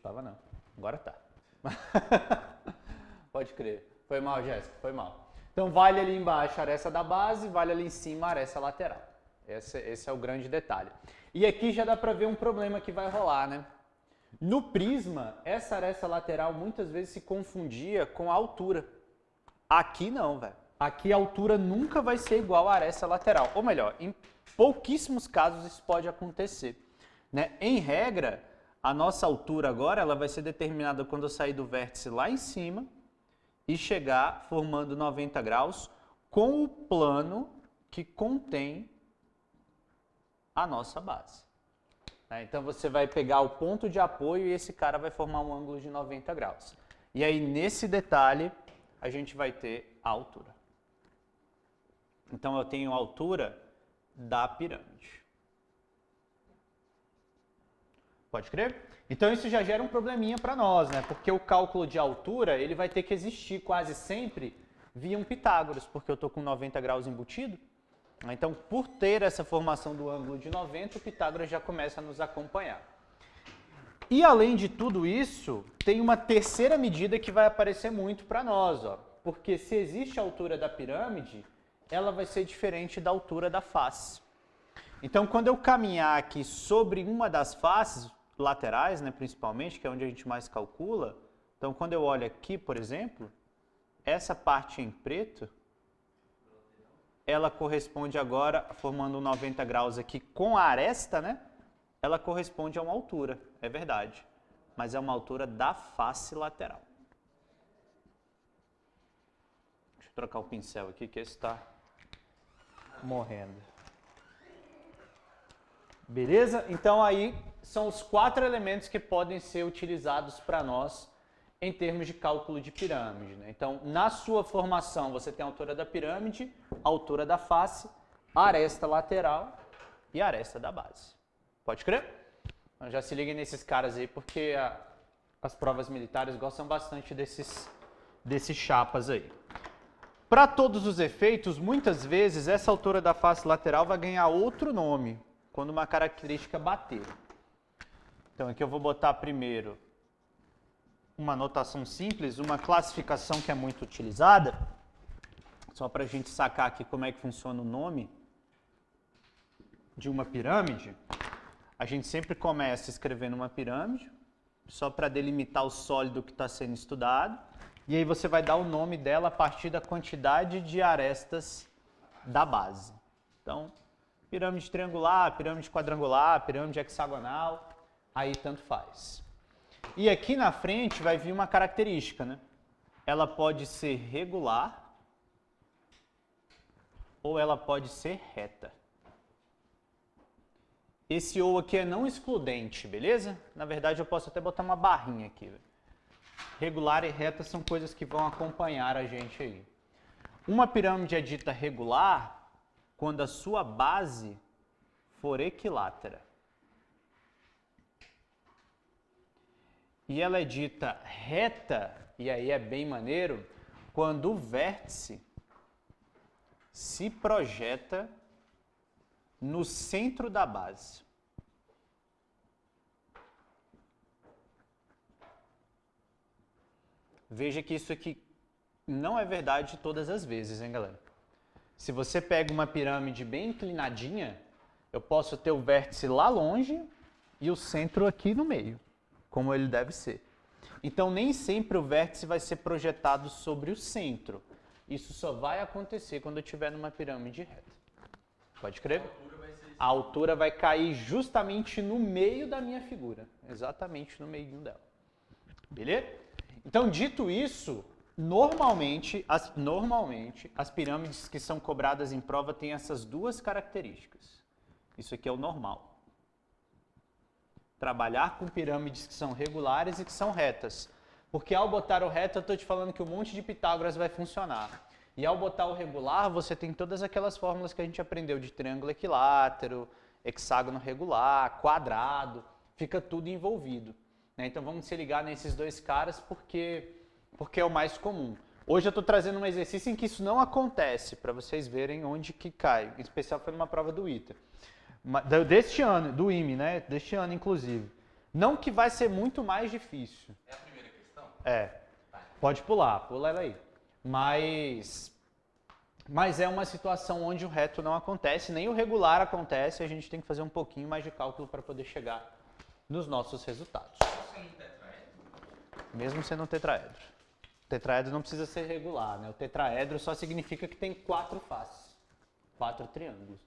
Tava não. Agora tá. Pode crer. Foi mal, Jéssica, foi mal. Então vale ali embaixo a aresta da base, vale ali em cima a aresta lateral. Esse é o grande detalhe. E aqui já dá para ver um problema que vai rolar, né? No prisma, essa aresta lateral muitas vezes se confundia com a altura. Aqui não, velho. Aqui a altura nunca vai ser igual à aresta lateral. Ou melhor, em pouquíssimos casos isso pode acontecer, né? Em regra, a nossa altura agora ela vai ser determinada quando eu sair do vértice lá em cima e chegar formando 90 graus com o plano que contém a nossa base. Então você vai pegar o ponto de apoio e esse cara vai formar um ângulo de 90 graus. E aí nesse detalhe a gente vai ter a altura. Então eu tenho a altura da pirâmide. Pode crer? Então isso já gera um probleminha para nós, né? Porque o cálculo de altura ele vai ter que existir quase sempre via um Pitágoras, porque eu estou com 90 graus embutido. Então, por ter essa formação do ângulo de 90, o Pitágoras já começa a nos acompanhar. E além de tudo isso, tem uma terceira medida que vai aparecer muito para nós, ó. Porque se existe a altura da pirâmide, ela vai ser diferente da altura da face. Então, quando eu caminhar aqui sobre uma das faces laterais, né, principalmente, que é onde a gente mais calcula, então quando eu olho aqui, por exemplo, essa parte em preto, ela corresponde agora, formando um 90 graus aqui com a aresta, né? Ela corresponde a uma altura, é verdade. Mas é uma altura da face lateral. Deixa eu trocar o pincel aqui, que esse está morrendo. Beleza? Então aí são os 4 elementos que podem ser utilizados para nós em termos de cálculo de pirâmide, né? Então, na sua formação, você tem a altura da pirâmide, a altura da face, a aresta lateral e a aresta da base. Pode crer? Então, já se liguem nesses caras aí, porque as provas militares gostam bastante desses chapas aí. Para todos os efeitos, muitas vezes, essa altura da face lateral vai ganhar outro nome, quando uma característica bater. Então, aqui eu vou botar primeiro uma notação simples, uma classificação que é muito utilizada, só para a gente sacar aqui como é que funciona o nome de uma pirâmide. A gente sempre começa escrevendo uma pirâmide, só para delimitar o sólido que está sendo estudado, e aí você vai dar o nome dela a partir da quantidade de arestas da base. Então, pirâmide triangular, pirâmide quadrangular, pirâmide hexagonal, aí tanto faz. E aqui na frente vai vir uma característica, né? Ela pode ser regular ou ela pode ser reta. Esse ou aqui é não excludente, beleza? Na verdade eu posso até botar uma barrinha aqui. Regular e reta são coisas que vão acompanhar a gente aí. Uma pirâmide é dita regular quando a sua base for equilátera. E ela é dita reta, e aí é bem maneiro, quando o vértice se projeta no centro da base. Veja que isso aqui não é verdade todas as vezes, hein, galera? Se você pega uma pirâmide bem inclinadinha, eu posso ter o vértice lá longe e o centro aqui no meio, como ele deve ser. Então, nem sempre o vértice vai ser projetado sobre o centro. Isso só vai acontecer quando eu estiver numa pirâmide reta. Pode crer? A altura vai cair justamente no meio da minha figura. Exatamente no meio dela. Beleza? Então, dito isso, normalmente as pirâmides que são cobradas em prova têm essas duas características. Isso aqui é o normal. Trabalhar com pirâmides que são regulares e que são retas. Porque ao botar o reto, eu estou te falando que o monte de Pitágoras vai funcionar. E ao botar o regular, você tem todas aquelas fórmulas que a gente aprendeu de triângulo equilátero, hexágono regular, quadrado, fica tudo envolvido. Então vamos se ligar nesses dois caras porque é o mais comum. Hoje eu estou trazendo um exercício em que isso não acontece, para vocês verem onde que cai. Em especial foi numa prova do ITA. Deste ano, do IME, né? Deste ano inclusive. Não que vai ser muito mais difícil. É a primeira questão? Pode pula ela aí. Mas é uma situação onde o reto não acontece, nem o regular acontece, a gente tem que fazer um pouquinho mais de cálculo para poder chegar nos nossos resultados. Mesmo sendo um tetraedro. O tetraedro não precisa ser regular, né? O tetraedro só significa que tem 4 faces, 4 triângulos.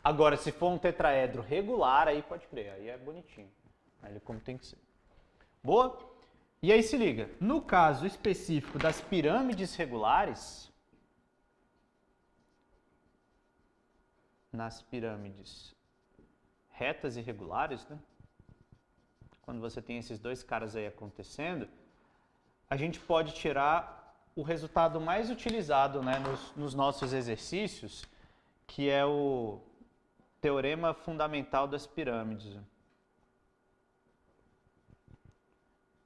Agora, se for um tetraedro regular, aí pode crer, aí é bonitinho. Aí ele como tem que ser. Boa? E aí se liga, no caso específico das pirâmides regulares, nas pirâmides retas e regulares, né? Quando você tem esses dois caras aí acontecendo, a gente pode tirar o resultado mais utilizado, né, nos nossos exercícios, que é o teorema fundamental das pirâmides.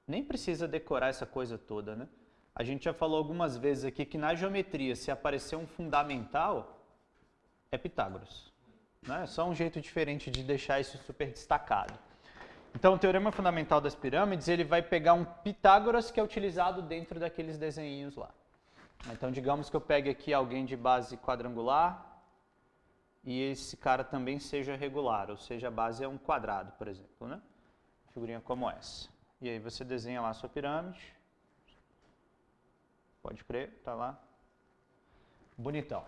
Nem precisa decorar essa coisa toda, né? A gente já falou algumas vezes aqui que na geometria, se aparecer um fundamental, é Pitágoras. Né? É só um jeito diferente de deixar isso super destacado. Então, o teorema fundamental das pirâmides, ele vai pegar um Pitágoras que é utilizado dentro daqueles desenhinhos lá. Então, digamos que eu pegue aqui alguém de base quadrangular e esse cara também seja regular, ou seja, a base é um quadrado, por exemplo, né? Figurinha como essa. E aí você desenha lá a sua pirâmide. Pode crer, tá lá. Bonitão.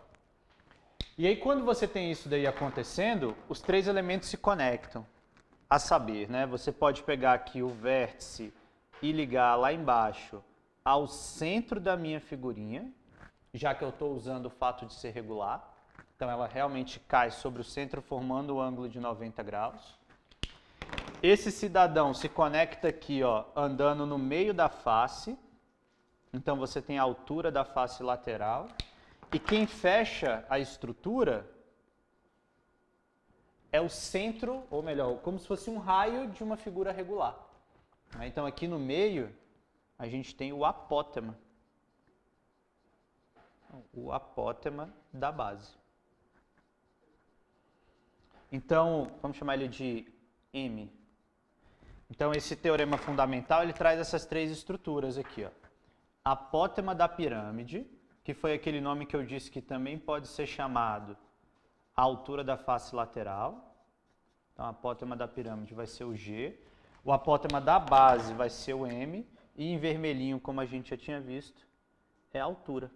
E aí quando você tem isso daí acontecendo, os 3 elementos se conectam. A saber, né? Você pode pegar aqui o vértice e ligar lá embaixo ao centro da minha figurinha, já que eu estou usando o fato de ser regular. Então ela realmente cai sobre o centro formando o ângulo de 90 graus. Esse cidadão se conecta aqui, ó, andando no meio da face. Então você tem a altura da face lateral. E quem fecha a estrutura é o centro, ou melhor, como se fosse um raio de uma figura regular. Então aqui no meio a gente tem o apótema. O apótema da base. Então, vamos chamar ele de M. Então, esse teorema fundamental, ele traz essas 3 estruturas aqui, ó. Apótema da pirâmide, que foi aquele nome que eu disse que também pode ser chamado a altura da face lateral. Então, a apótema da pirâmide vai ser o G. O apótema da base vai ser o M. E em vermelhinho, como a gente já tinha visto, é a altura.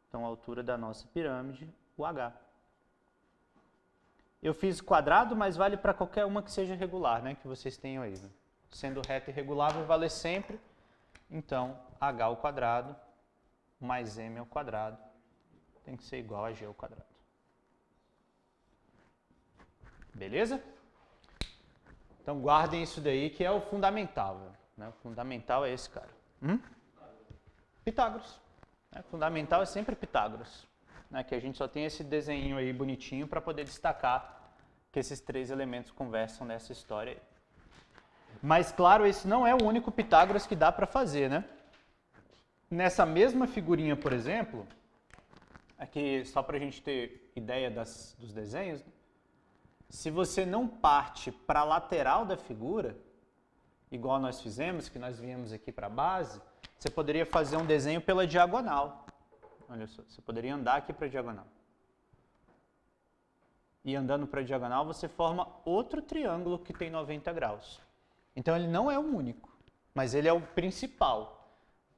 Então, a altura da nossa pirâmide, o H. Eu fiz quadrado, mas vale para qualquer uma que seja regular, né? Que vocês tenham aí. Né? Sendo reta e regular, vai valer sempre. Então, H ao quadrado mais M ao quadrado tem que ser igual a G ao quadrado. Beleza? Então, guardem isso daí, que é o fundamental. Né? O fundamental é esse cara. Pitágoras. O fundamental é sempre Pitágoras. Né, que a gente só tem esse desenho aí bonitinho para poder destacar que esses 3 elementos conversam nessa história aí. Mas, claro, esse não é o único Pitágoras que dá para fazer, né? Nessa mesma figurinha, por exemplo, aqui só para a gente ter ideia dos desenhos, né? Se você não parte para a lateral da figura, igual nós fizemos, que nós viemos aqui para a base, você poderia fazer um desenho pela diagonal. Olha só, você poderia andar aqui para a diagonal. E andando para a diagonal, você forma outro triângulo que tem 90 graus. Então, ele não é o único, mas ele é o principal.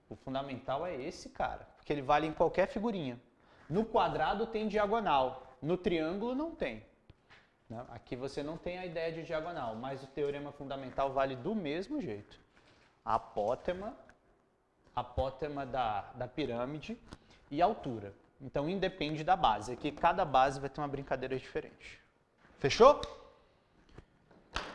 O fundamental é esse cara, porque ele vale em qualquer figurinha. No quadrado tem diagonal, no triângulo não tem. Aqui você não tem a ideia de diagonal, mas o teorema fundamental vale do mesmo jeito. A apótema da pirâmide e altura. Então, independe da base. Aqui, cada base vai ter uma brincadeira diferente. Fechou?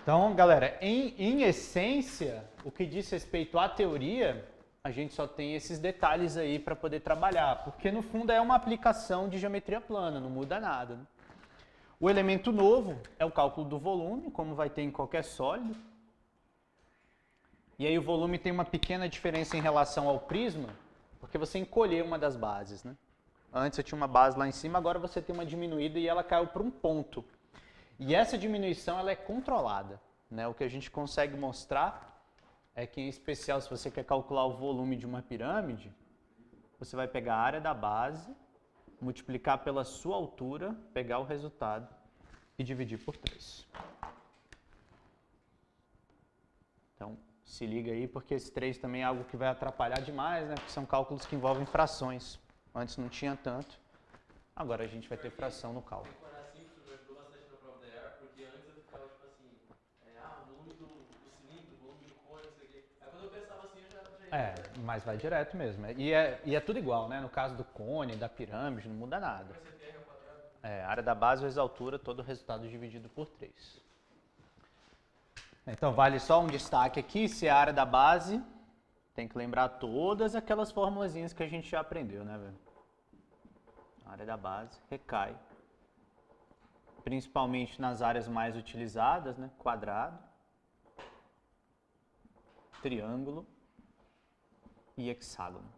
Então, galera, em essência, o que diz respeito à teoria, a gente só tem esses detalhes aí para poder trabalhar, porque no fundo é uma aplicação de geometria plana, não muda nada. Né? O elemento novo é o cálculo do volume, como vai ter em qualquer sólido. E aí o volume tem uma pequena diferença em relação ao prisma, porque você encolheu uma das bases, né? Antes você tinha uma base lá em cima, agora você tem uma diminuída e ela caiu para um ponto. E essa diminuição ela é controlada. né, o que a gente consegue mostrar é que, em especial, se você quer calcular o volume de uma pirâmide, você vai pegar a área da base, multiplicar pela sua altura, pegar o resultado e dividir por 3. Então, se liga aí, porque esse 3 também é algo que vai atrapalhar demais, né? Porque são cálculos que envolvem frações. Antes não tinha tanto, agora a gente vai ter fração no cálculo. Mas vai direto mesmo. E é tudo igual, né? No caso do cone, da pirâmide, não muda nada. Área da base vezes altura, todo o resultado dividido por 3. Então, vale só um destaque aqui, se é a área da base, tem que lembrar todas aquelas formulazinhas que a gente já aprendeu, né, velho? A área da base recai, principalmente nas áreas mais utilizadas, né? Quadrado, triângulo e hexágono.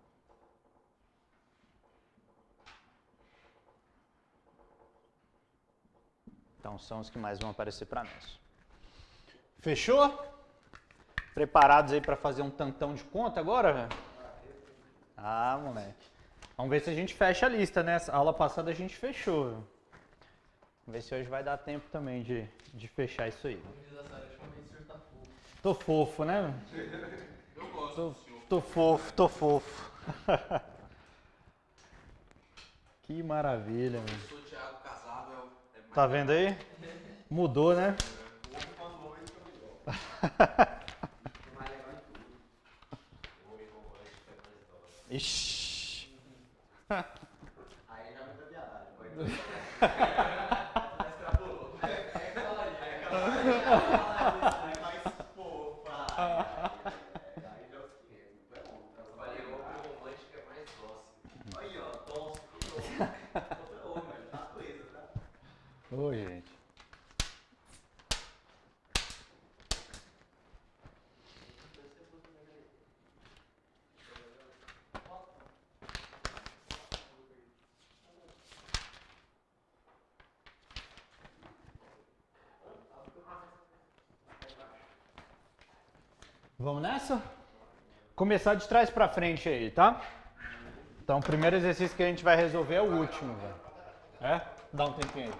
Então, são os que mais vão aparecer para nós. Fechou? Preparados aí para fazer um tantão de conta agora, velho? Ah, moleque. Vamos ver se a gente fecha a lista, né? A aula passada a gente fechou. Vamos ver se hoje vai dar tempo também de fechar isso aí. Tô fofo, né? Eu gosto. Tô fofo. Que maravilha, mano. Eu sou o Thiago Casado. Tá vendo aí? Mudou, né? Ixi. Aí já muita viadagem. Oi, gente. Vamos nessa? Começar de trás pra frente aí, tá? Então, o primeiro exercício que a gente vai resolver é o último, velho. Dá um tempinho aí.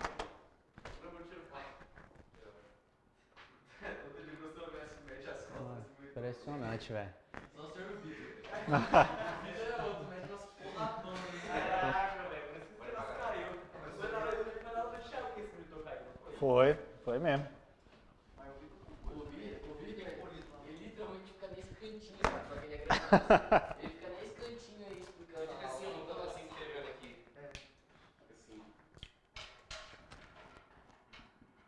Impressionante, velho. Só serve o vídeo. O vídeo é outro, mas nós porradão. Caraca, velho. Parece que o pedaço caiu. Mas foi na hora do Thiago que esse monitor caiu, não foi? Foi mesmo. O vídeo, ele literalmente fica nesse cantinho, cara. Só que ele é grande. Ele fica nesse cantinho aí explicando. Fica assim, ó, não assim escrevendo aqui. Assim.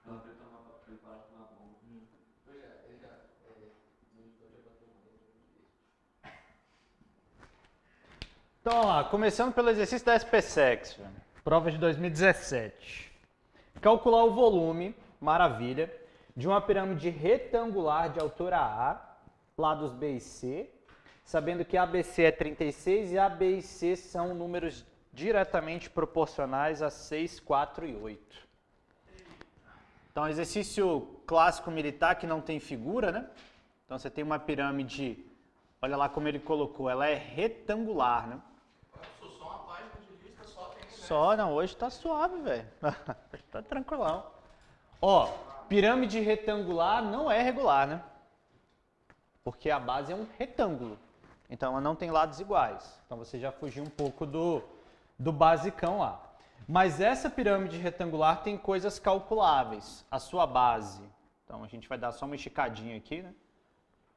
Ela apertou na mão. Pois é, ele já. O monitor já bateu mais. Então, vamos lá. Começando pelo exercício da SPSEX, velho. Prova de 2017. Calcular o volume, maravilha, de uma pirâmide retangular de altura A, lados B e C, sabendo que ABC é 36 e AB e C são números diretamente proporcionais a 6, 4 e 8. Então, exercício clássico militar que não tem figura, né? Então, você tem uma pirâmide, olha lá como ele colocou, ela é retangular, né? Só uma página de lista, só tem. Só, não, hoje tá suave, velho. Tá tranquilão. Ó, pirâmide retangular não é regular, né? Porque a base é um retângulo. Então ela não tem lados iguais. Então você já fugiu um pouco do basicão lá. Mas essa pirâmide retangular tem coisas calculáveis. A sua base. Então a gente vai dar só uma esticadinha aqui, né?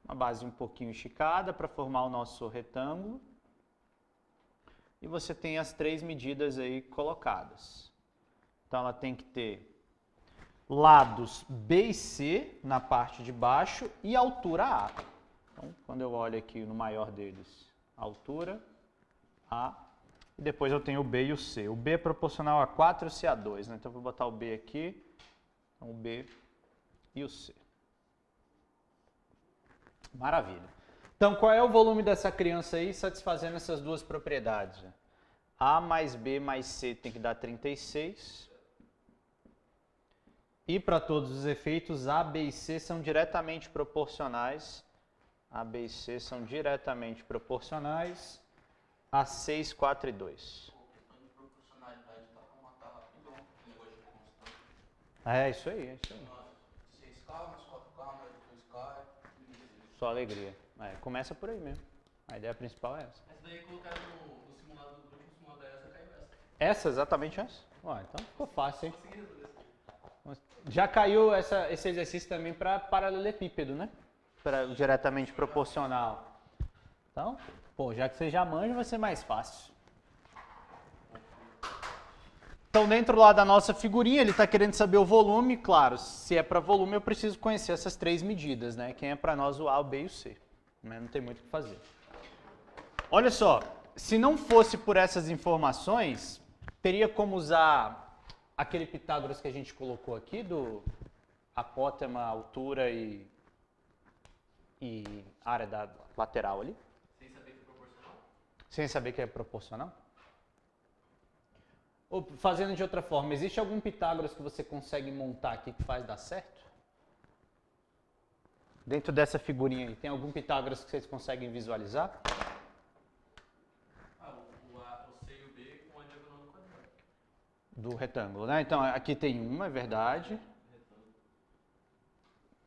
Uma base um pouquinho esticada para formar o nosso retângulo. E você tem as 3 medidas aí colocadas. Então ela tem que ter lados B e C na parte de baixo e altura A. Então, quando eu olho aqui no maior deles, altura A, e depois eu tenho o B e o C. O B é proporcional a 4 e o C a 2, né? Então eu vou botar o B aqui, então o B e o C. Maravilha. Então, qual é o volume dessa criança aí satisfazendo essas duas propriedades? A mais B mais C tem que dar 36. E para todos os efeitos, A, B e C são diretamente proporcionais. A, B e C são diretamente proporcionais a 6, 4 e 2. Questão de proporcionalidade, dá pra matar rapidão. Negócio de constante. É isso aí, é isso aí. 6K mais 4K mais 2K. Só alegria. Começa por aí mesmo. A ideia principal é essa. Mas daí colocaram no simulado do grupo, no simulado essa, caiu essa. Essa, exatamente essa? Então ficou fácil, hein? Já caiu esse exercício também para paralelepípedo, né? Para diretamente proporcional. Então, já que você já manja, vai ser mais fácil. Então, dentro lá da nossa figurinha, ele está querendo saber o volume. Claro, se é para volume, eu preciso conhecer essas 3 medidas, né? Quem é para nós o A, o B e o C. Mas não tem muito o que fazer. Olha só, se não fosse por essas informações, teria como usar aquele Pitágoras que a gente colocou aqui, do apótema, altura e área da lateral ali? Sem saber que é proporcional? Sem saber que é proporcional? Ou fazendo de outra forma, existe algum Pitágoras que você consegue montar aqui que faz dar certo? Dentro dessa figurinha aí, tem algum Pitágoras que vocês conseguem visualizar? O C e o B com a diagonal do quadrado. Do retângulo, né? Então, aqui tem uma, é verdade.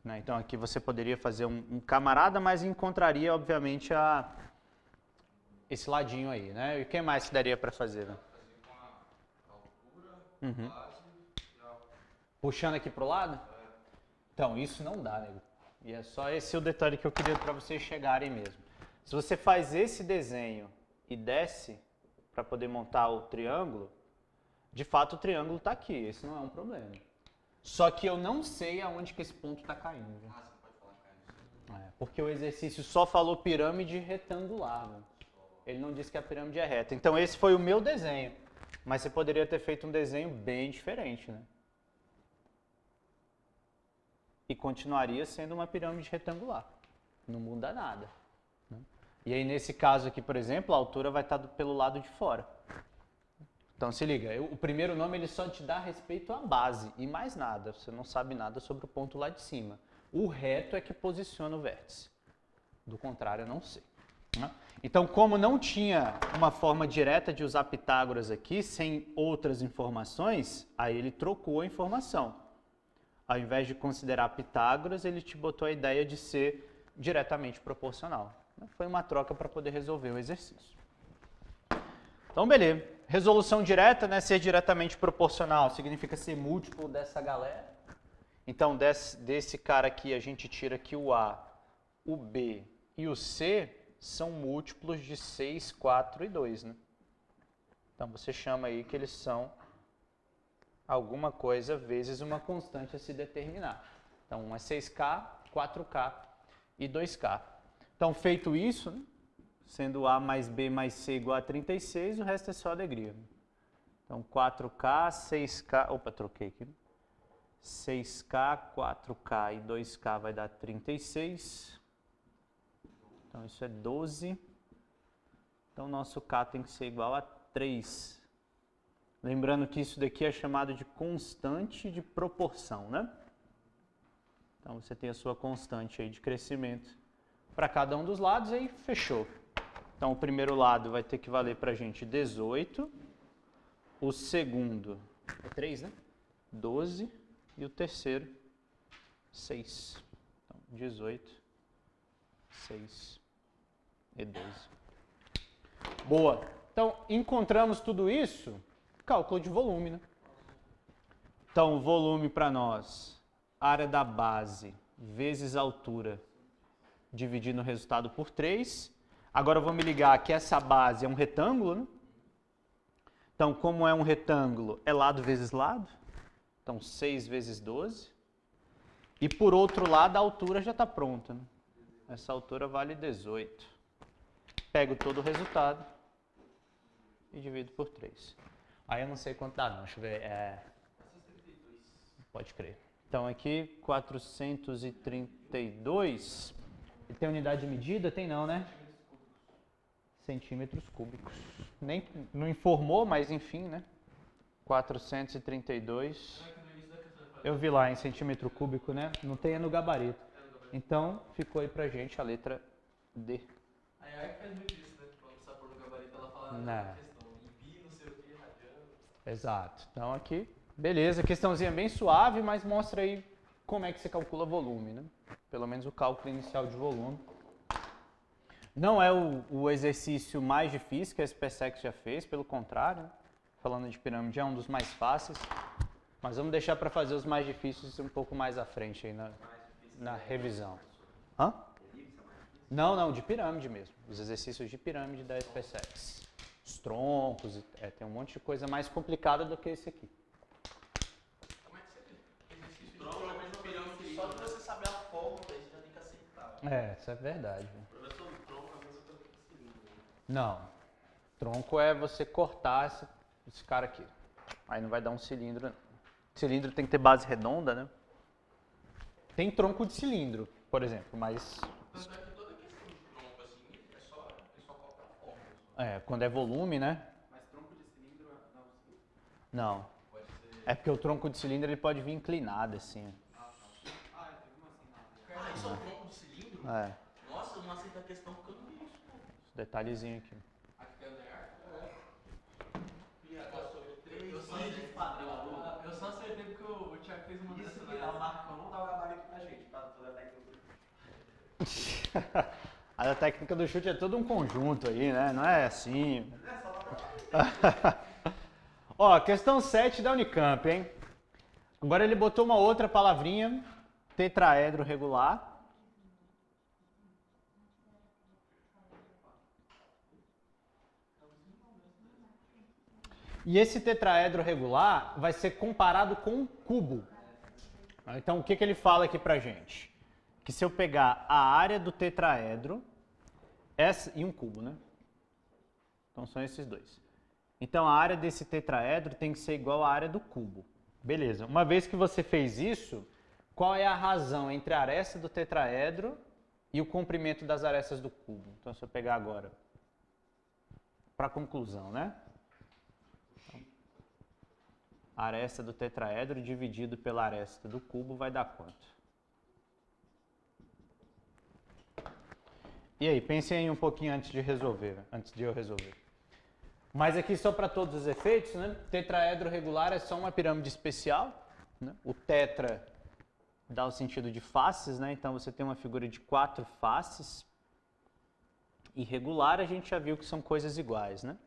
Né? Então, aqui você poderia fazer um camarada, mas encontraria, obviamente, esse ladinho aí, né? E o que mais que daria para fazer? Né? Fazer com a altura, Uhum. base e a... Puxando aqui pro lado? Então, isso não dá, nego. E é só esse o detalhe que eu queria para vocês chegarem mesmo. Se você faz esse desenho e desce para poder montar o triângulo, de fato o triângulo está aqui, esse não é um problema. Só que eu não sei aonde que esse ponto está caindo. Viu? Ah, você não pode falar caindo. Porque o exercício só falou pirâmide retangular. Viu? Ele não disse que a pirâmide é reta. Então esse foi o meu desenho. Mas você poderia ter feito um desenho bem diferente, né? E continuaria sendo uma pirâmide retangular. Não muda nada. Né? E aí, nesse caso aqui, por exemplo, a altura vai estar pelo lado de fora. Então, se liga, o primeiro nome ele só te dá respeito à base e mais nada. Você não sabe nada sobre o ponto lá de cima. O reto é que posiciona o vértice. Do contrário, eu não sei. Né? Então, como não tinha uma forma direta de usar Pitágoras aqui, sem outras informações, aí ele trocou a informação. Ao invés de considerar Pitágoras, ele te botou a ideia de ser diretamente proporcional. Foi uma troca para poder resolver o exercício. Então, beleza. Resolução direta, né? Ser diretamente proporcional significa ser múltiplo dessa galera. Então, desse cara aqui, a gente tira que o A, o B e o C são múltiplos de 6, 4 e 2, né? Então, você chama aí que eles são alguma coisa vezes uma constante a se determinar. Então, um é 6K, 4K e 2K. Então, feito isso, né, sendo A mais B mais C igual a 36, o resto é só alegria. Então, 4K, 6K... Opa, troquei aqui. 6K, 4K e 2K vai dar 36. Então, isso é 12. Então, nosso K tem que ser igual a 3. Lembrando que isso daqui é chamado de constante de proporção, né? Então, você tem a sua constante aí de crescimento para cada um dos lados e aí fechou. Então, o primeiro lado vai ter que valer para a gente 18. O segundo é 3, né? 12. E o terceiro, 6. Então, 18, 6 e 12. Boa. Então, encontramos tudo isso... Cálculo de volume, né? Então, o volume para nós, área da base vezes altura, dividindo o resultado por 3. Agora eu vou me ligar que essa base é um retângulo, né? Então, como é um retângulo, é lado vezes lado. Então, 6 vezes 12. E por outro lado, a altura já está pronta, né? Essa altura vale 18. Pego todo o resultado e divido por 3. Aí eu não sei quanto dá não, deixa eu ver, 432. Pode crer. Então aqui, 432, ele tem unidade de medida? Tem não, né? Centímetros cúbicos. Nem, não informou, mas enfim, né? 432. Não, é que no início da questão Eu vi lá em centímetro cúbico, né? Não tem é no gabarito. Então, ficou aí pra gente a letra D. A AI faz muito isso, né? Quando precisa pôr no gabarito, ela fala Não. na questão. Em pi, não sei o que, radiano. Exato. Então aqui, beleza. Questãozinha bem suave, mas mostra aí como é que você calcula volume, né? Pelo menos o cálculo inicial de volume. Não é o exercício mais difícil que a SpaceX já fez, pelo contrário, né? Falando de pirâmide, é um dos mais fáceis. Mas vamos deixar para fazer os mais difíceis um pouco mais à frente aí na revisão. Hã? Não, de pirâmide mesmo. Os exercícios de pirâmide da SpaceX. Os troncos, tem um monte de coisa mais complicada do que esse aqui. Como é que você exercício de pirâmide? Só de você saber a fórmula, aí você já tem que aceitar. Isso é verdade. Professor, o tronco às vezes eu tenho que cilindro. Não. Tronco é você cortar esse cara aqui. Aí não vai dar um cilindro, não. Cilindro tem que ter base redonda, né? Tem tronco de cilindro, por exemplo, mas... Tanto é que toda questão de tronco, assim, é só colocar a fórmula. quando é volume, né? Mas tronco de cilindro não. Não. Pode ser... É porque o tronco de cilindro ele pode vir inclinado, assim. tem uma assim nada. Isso é um tronco de cilindro? Nossa, eu não aceito a questão porque eu não vi isso, pô. Esse detalhezinho aqui. Aqui é linear? Eu só acertei porque o Thiago fez uma Isso dessas. que dá o Marcão não dá o gabarito pra gente, tá? Toda a técnica. A da técnica do chute é todo um conjunto aí, né? Não é assim. Ó, questão 7 da Unicamp, hein? Agora ele botou uma outra palavrinha, tetraedro regular. E esse tetraedro regular vai ser comparado com um cubo. Então, o que ele fala aqui pra gente? Que se eu pegar a área do tetraedro e um cubo, né? Então, são esses dois. Então, a área desse tetraedro tem que ser igual à área do cubo. Beleza. Uma vez que você fez isso, qual é a razão entre a aresta do tetraedro e o comprimento das arestas do cubo? Então, se eu pegar agora, para conclusão, né? A aresta do tetraedro dividido pela aresta do cubo vai dar quanto? E aí, pensem aí um pouquinho antes de eu resolver. Mas aqui só para todos os efeitos, né? Tetraedro regular é só uma pirâmide especial, né? O tetra dá o sentido de faces, né? Então você tem uma figura de 4 faces. E regular a gente já viu que são coisas iguais, né?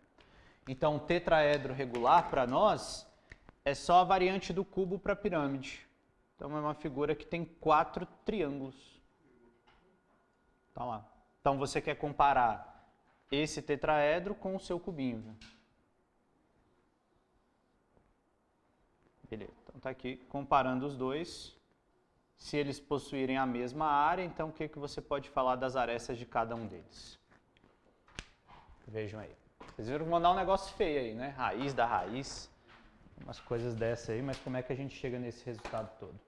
Então, tetraedro regular para nós é só a variante do cubo para a pirâmide. Então, é uma figura que tem 4 triângulos. Tá lá. Então, você quer comparar esse tetraedro com o seu cubinho. Né? Beleza. Então, tá aqui comparando os dois. Se eles possuírem a mesma área, então o que você pode falar das arestas de cada um deles? Vejam aí. Vocês viram que mandar um negócio feio aí, né? Raiz da raiz. Umas coisas dessa aí, mas como é que a gente chega nesse resultado todo?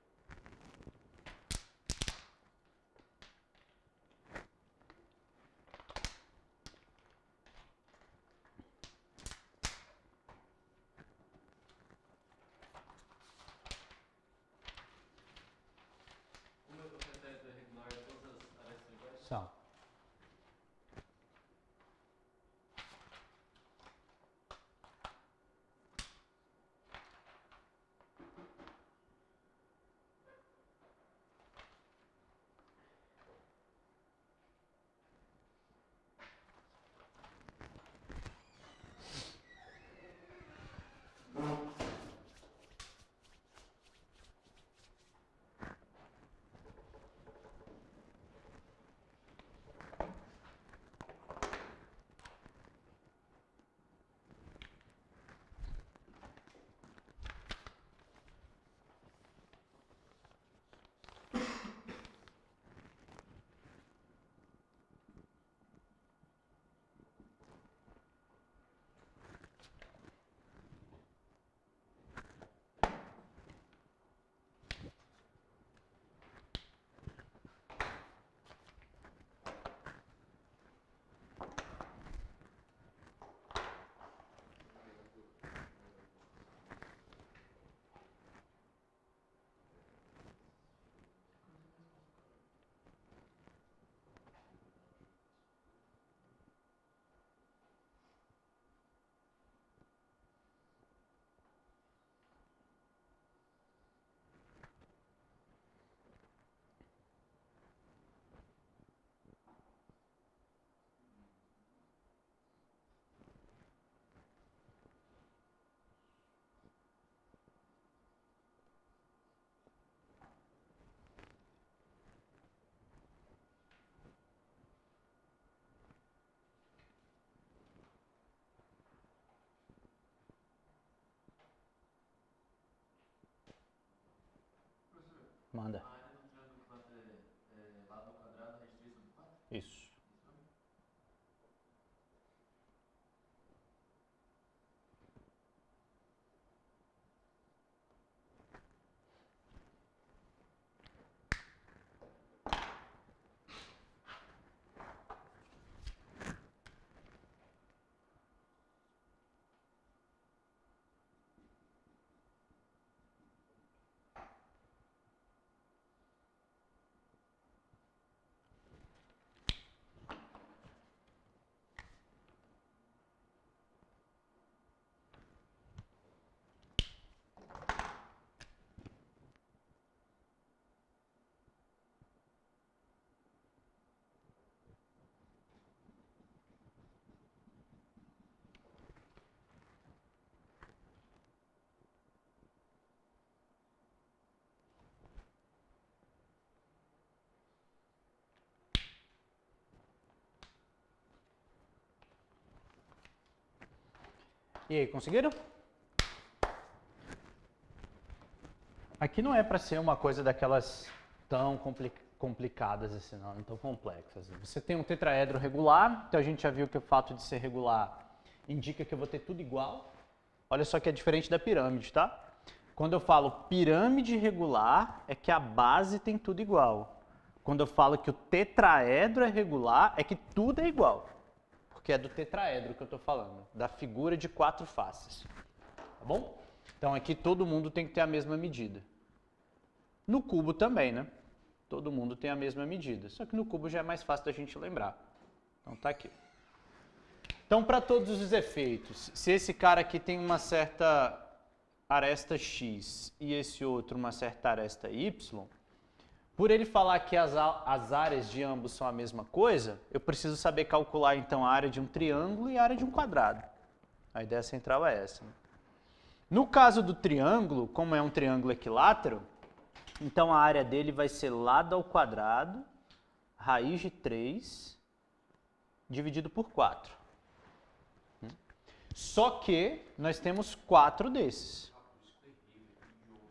Como é que o tetraedro é regular, todas as arestas são iguais? São. Manda. A área do triângulo que bate lado ao quadrado, raiz de 3 sobre 4? Isso. E aí, conseguiram? Aqui não é para ser uma coisa daquelas tão complicadas assim, não tão complexas. Você tem um tetraedro regular, então a gente já viu que o fato de ser regular indica que eu vou ter tudo igual. Olha só que é diferente da pirâmide, tá? Quando eu falo pirâmide regular, é que a base tem tudo igual. Quando eu falo que o tetraedro é regular, é que tudo é igual. Porque é do tetraedro que eu estou falando, da figura de 4 faces. Tá bom? Então aqui todo mundo tem que ter a mesma medida. No cubo também, né? Todo mundo tem a mesma medida. Só que no cubo já é mais fácil da gente lembrar. Então tá aqui. Então para todos os efeitos, se esse cara aqui tem uma certa aresta x e esse outro uma certa aresta y, por ele falar que as áreas de ambos são a mesma coisa, eu preciso saber calcular então a área de um triângulo e a área de um quadrado. A ideia central é essa. Né? No caso do triângulo, como é um triângulo equilátero, então a área dele vai ser lado ao quadrado, raiz de 3, dividido por 4. Só que nós temos 4 desses.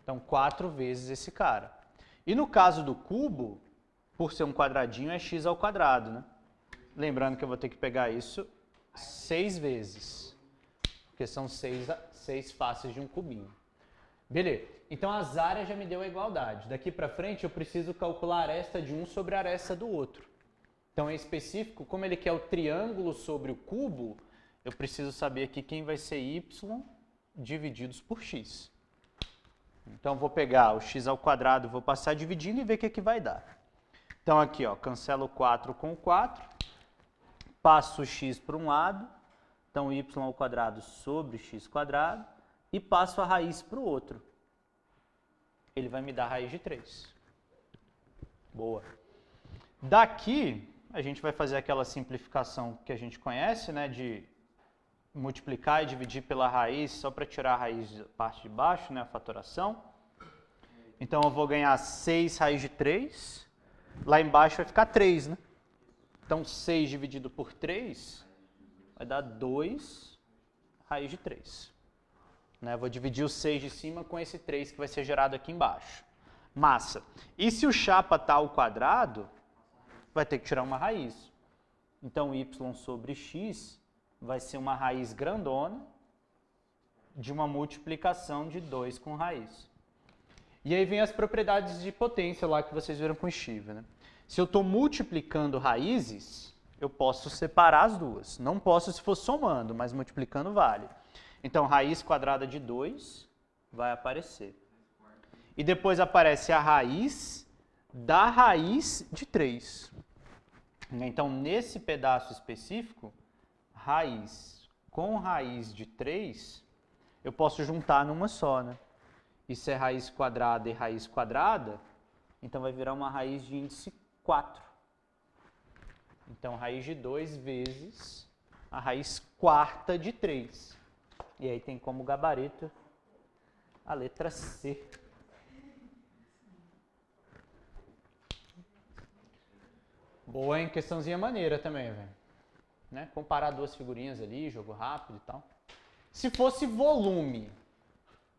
Então 4 vezes esse cara. E no caso do cubo, por ser um quadradinho, é x ao quadrado, né? Lembrando que eu vou ter que pegar isso 6 vezes, porque são 6 faces de um cubinho. Beleza. Então as áreas já me deu a igualdade. Daqui para frente eu preciso calcular a aresta de um sobre a aresta do outro. Então em específico, como ele quer o triângulo sobre o cubo, eu preciso saber aqui quem vai ser y divididos por x. Então, vou pegar o x ao quadrado, vou passar dividindo e ver o que vai dar. Então, aqui, ó, cancelo 4 com 4, passo o x para um lado, então y ao quadrado sobre x quadrado, e passo a raiz para o outro. Ele vai me dar raiz de 3. Boa. Daqui, a gente vai fazer aquela simplificação que a gente conhece, né, de multiplicar e dividir pela raiz só para tirar a raiz da parte de baixo, né, a fatoração. Então eu vou ganhar 6 raiz de 3, lá embaixo vai ficar 3, né? Então 6 dividido por 3 vai dar 2 raiz de 3. Né? Vou dividir o 6 de cima com esse 3 que vai ser gerado aqui embaixo. Massa. E se o chapa está ao quadrado, vai ter que tirar uma raiz. Então y sobre x vai ser uma raiz grandona de uma multiplicação de 2 com raiz. E aí vem as propriedades de potência lá que vocês viram com o Steve, né? Se eu estou multiplicando raízes, eu posso separar as duas. Não posso se for somando, mas multiplicando vale. Então, raiz quadrada de 2 vai aparecer. E depois aparece a raiz da raiz de 3. Então, nesse pedaço específico, raiz com raiz de 3, eu posso juntar numa só, né? Isso é raiz quadrada e raiz quadrada, então vai virar uma raiz de índice 4. Então, raiz de 2 vezes a raiz quarta de 3. E aí tem como gabarito a letra C. Boa, hein? Questãozinha maneira também, velho. Né? Comparar duas figurinhas ali, jogo rápido e tal. Se fosse volume,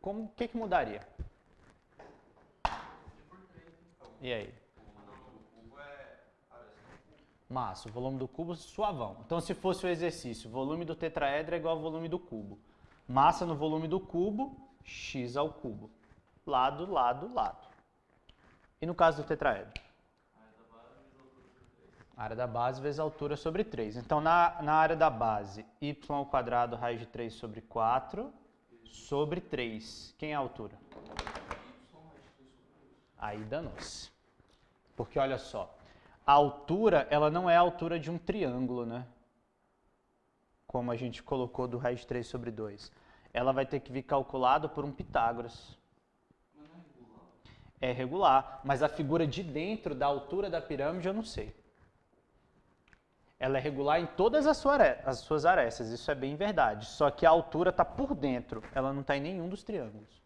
o que mudaria? E aí? Massa, o volume do cubo suavão. Então, se fosse o exercício, volume do tetraedro é igual ao volume do cubo. Massa no volume do cubo, x ao cubo. Lado, lado, lado. E no caso do tetraedro? Área da base vezes a altura sobre 3. Então, na área da base, y ao quadrado raiz de 3 sobre 4 sobre 3. Quem é a altura? Aí danou-se. Porque olha só, a altura, ela não é a altura de um triângulo, né? Como a gente colocou do raiz de 3 sobre 2. Ela vai ter que vir calculada por um Pitágoras. Mas não é regular? É regular, mas a figura de dentro da altura da pirâmide eu não sei. Ela é regular em todas as suas arestas, isso é bem verdade. Só que a altura está por dentro, ela não está em nenhum dos triângulos.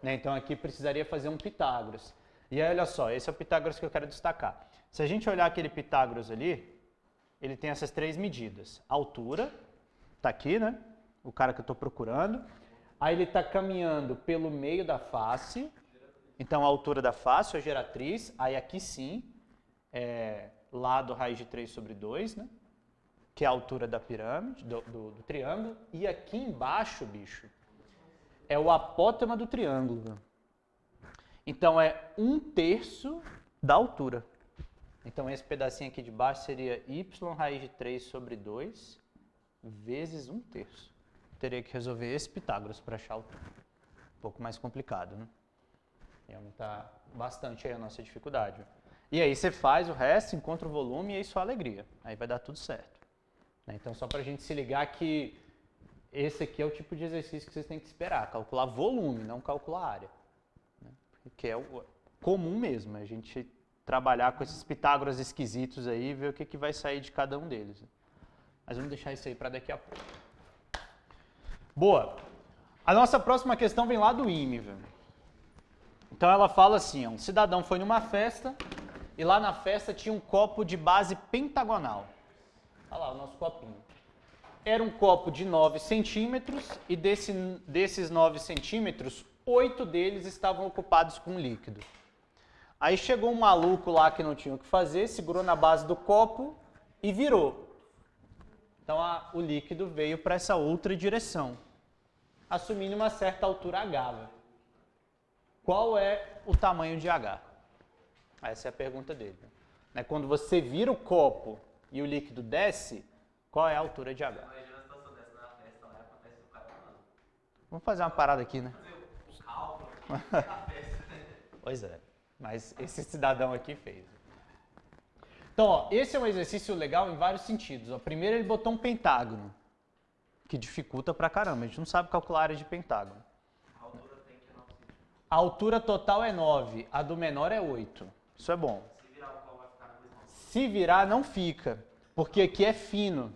Né? Então aqui precisaria fazer um Pitágoras. E aí, olha só, esse é o Pitágoras que eu quero destacar. Se a gente olhar aquele Pitágoras ali, ele tem essas 3 medidas. A altura, está aqui, né? O cara que eu estou procurando. Aí ele está caminhando pelo meio da face. Então a altura da face, a geratriz. Aí aqui sim, lado raiz de 3 sobre 2, né? Que é a altura da pirâmide, do triângulo. E aqui embaixo, bicho, é o apótema do triângulo. Então é 1/3 da altura. Então esse pedacinho aqui de baixo seria y raiz de 3 sobre 2 vezes 1/3. Teria que resolver esse Pitágoras para achar a altura. Um pouco mais complicado, né? E aumentar bastante aí a nossa dificuldade. E aí você faz o resto, encontra o volume e aí só alegria. Aí vai dar tudo certo. Então só para a gente se ligar que esse aqui é o tipo de exercício que vocês têm que esperar. Calcular volume, não calcular área. Que é o comum mesmo, a gente trabalhar com esses Pitágoras esquisitos aí e ver o que vai sair de cada um deles. Mas vamos deixar isso aí para daqui a pouco. Boa! A nossa próxima questão vem lá do IME, velho. Então ela fala assim, ó, um cidadão foi numa festa e lá na festa tinha um copo de base pentagonal. Olha lá o nosso copinho. Era um copo de 9 centímetros e desses 9 centímetros, 8 deles estavam ocupados com líquido. Aí chegou um maluco lá que não tinha o que fazer, segurou na base do copo e virou. Então o líquido veio para essa outra direção, assumindo uma certa altura H. Qual é o tamanho de H? Essa é a pergunta dele. Quando você vira o copo e o líquido desce, qual é a altura de H? Imagina a situação dessa na festa, lá acontece o cara falando. Vamos fazer uma parada aqui, né? Fazer o cálculo na festa. Pois é, mas esse cidadão aqui fez. Então, ó, esse é um exercício legal em vários sentidos. Ó, primeiro ele botou um pentágono, que dificulta pra caramba. A gente não sabe calcular a área de pentágono. A altura tem que 9 centímetros. A altura total é 9, a do menor é 8. Isso é bom. Se virar o copo vai ficar na mesma altura. Se virar, não fica, porque aqui é fino,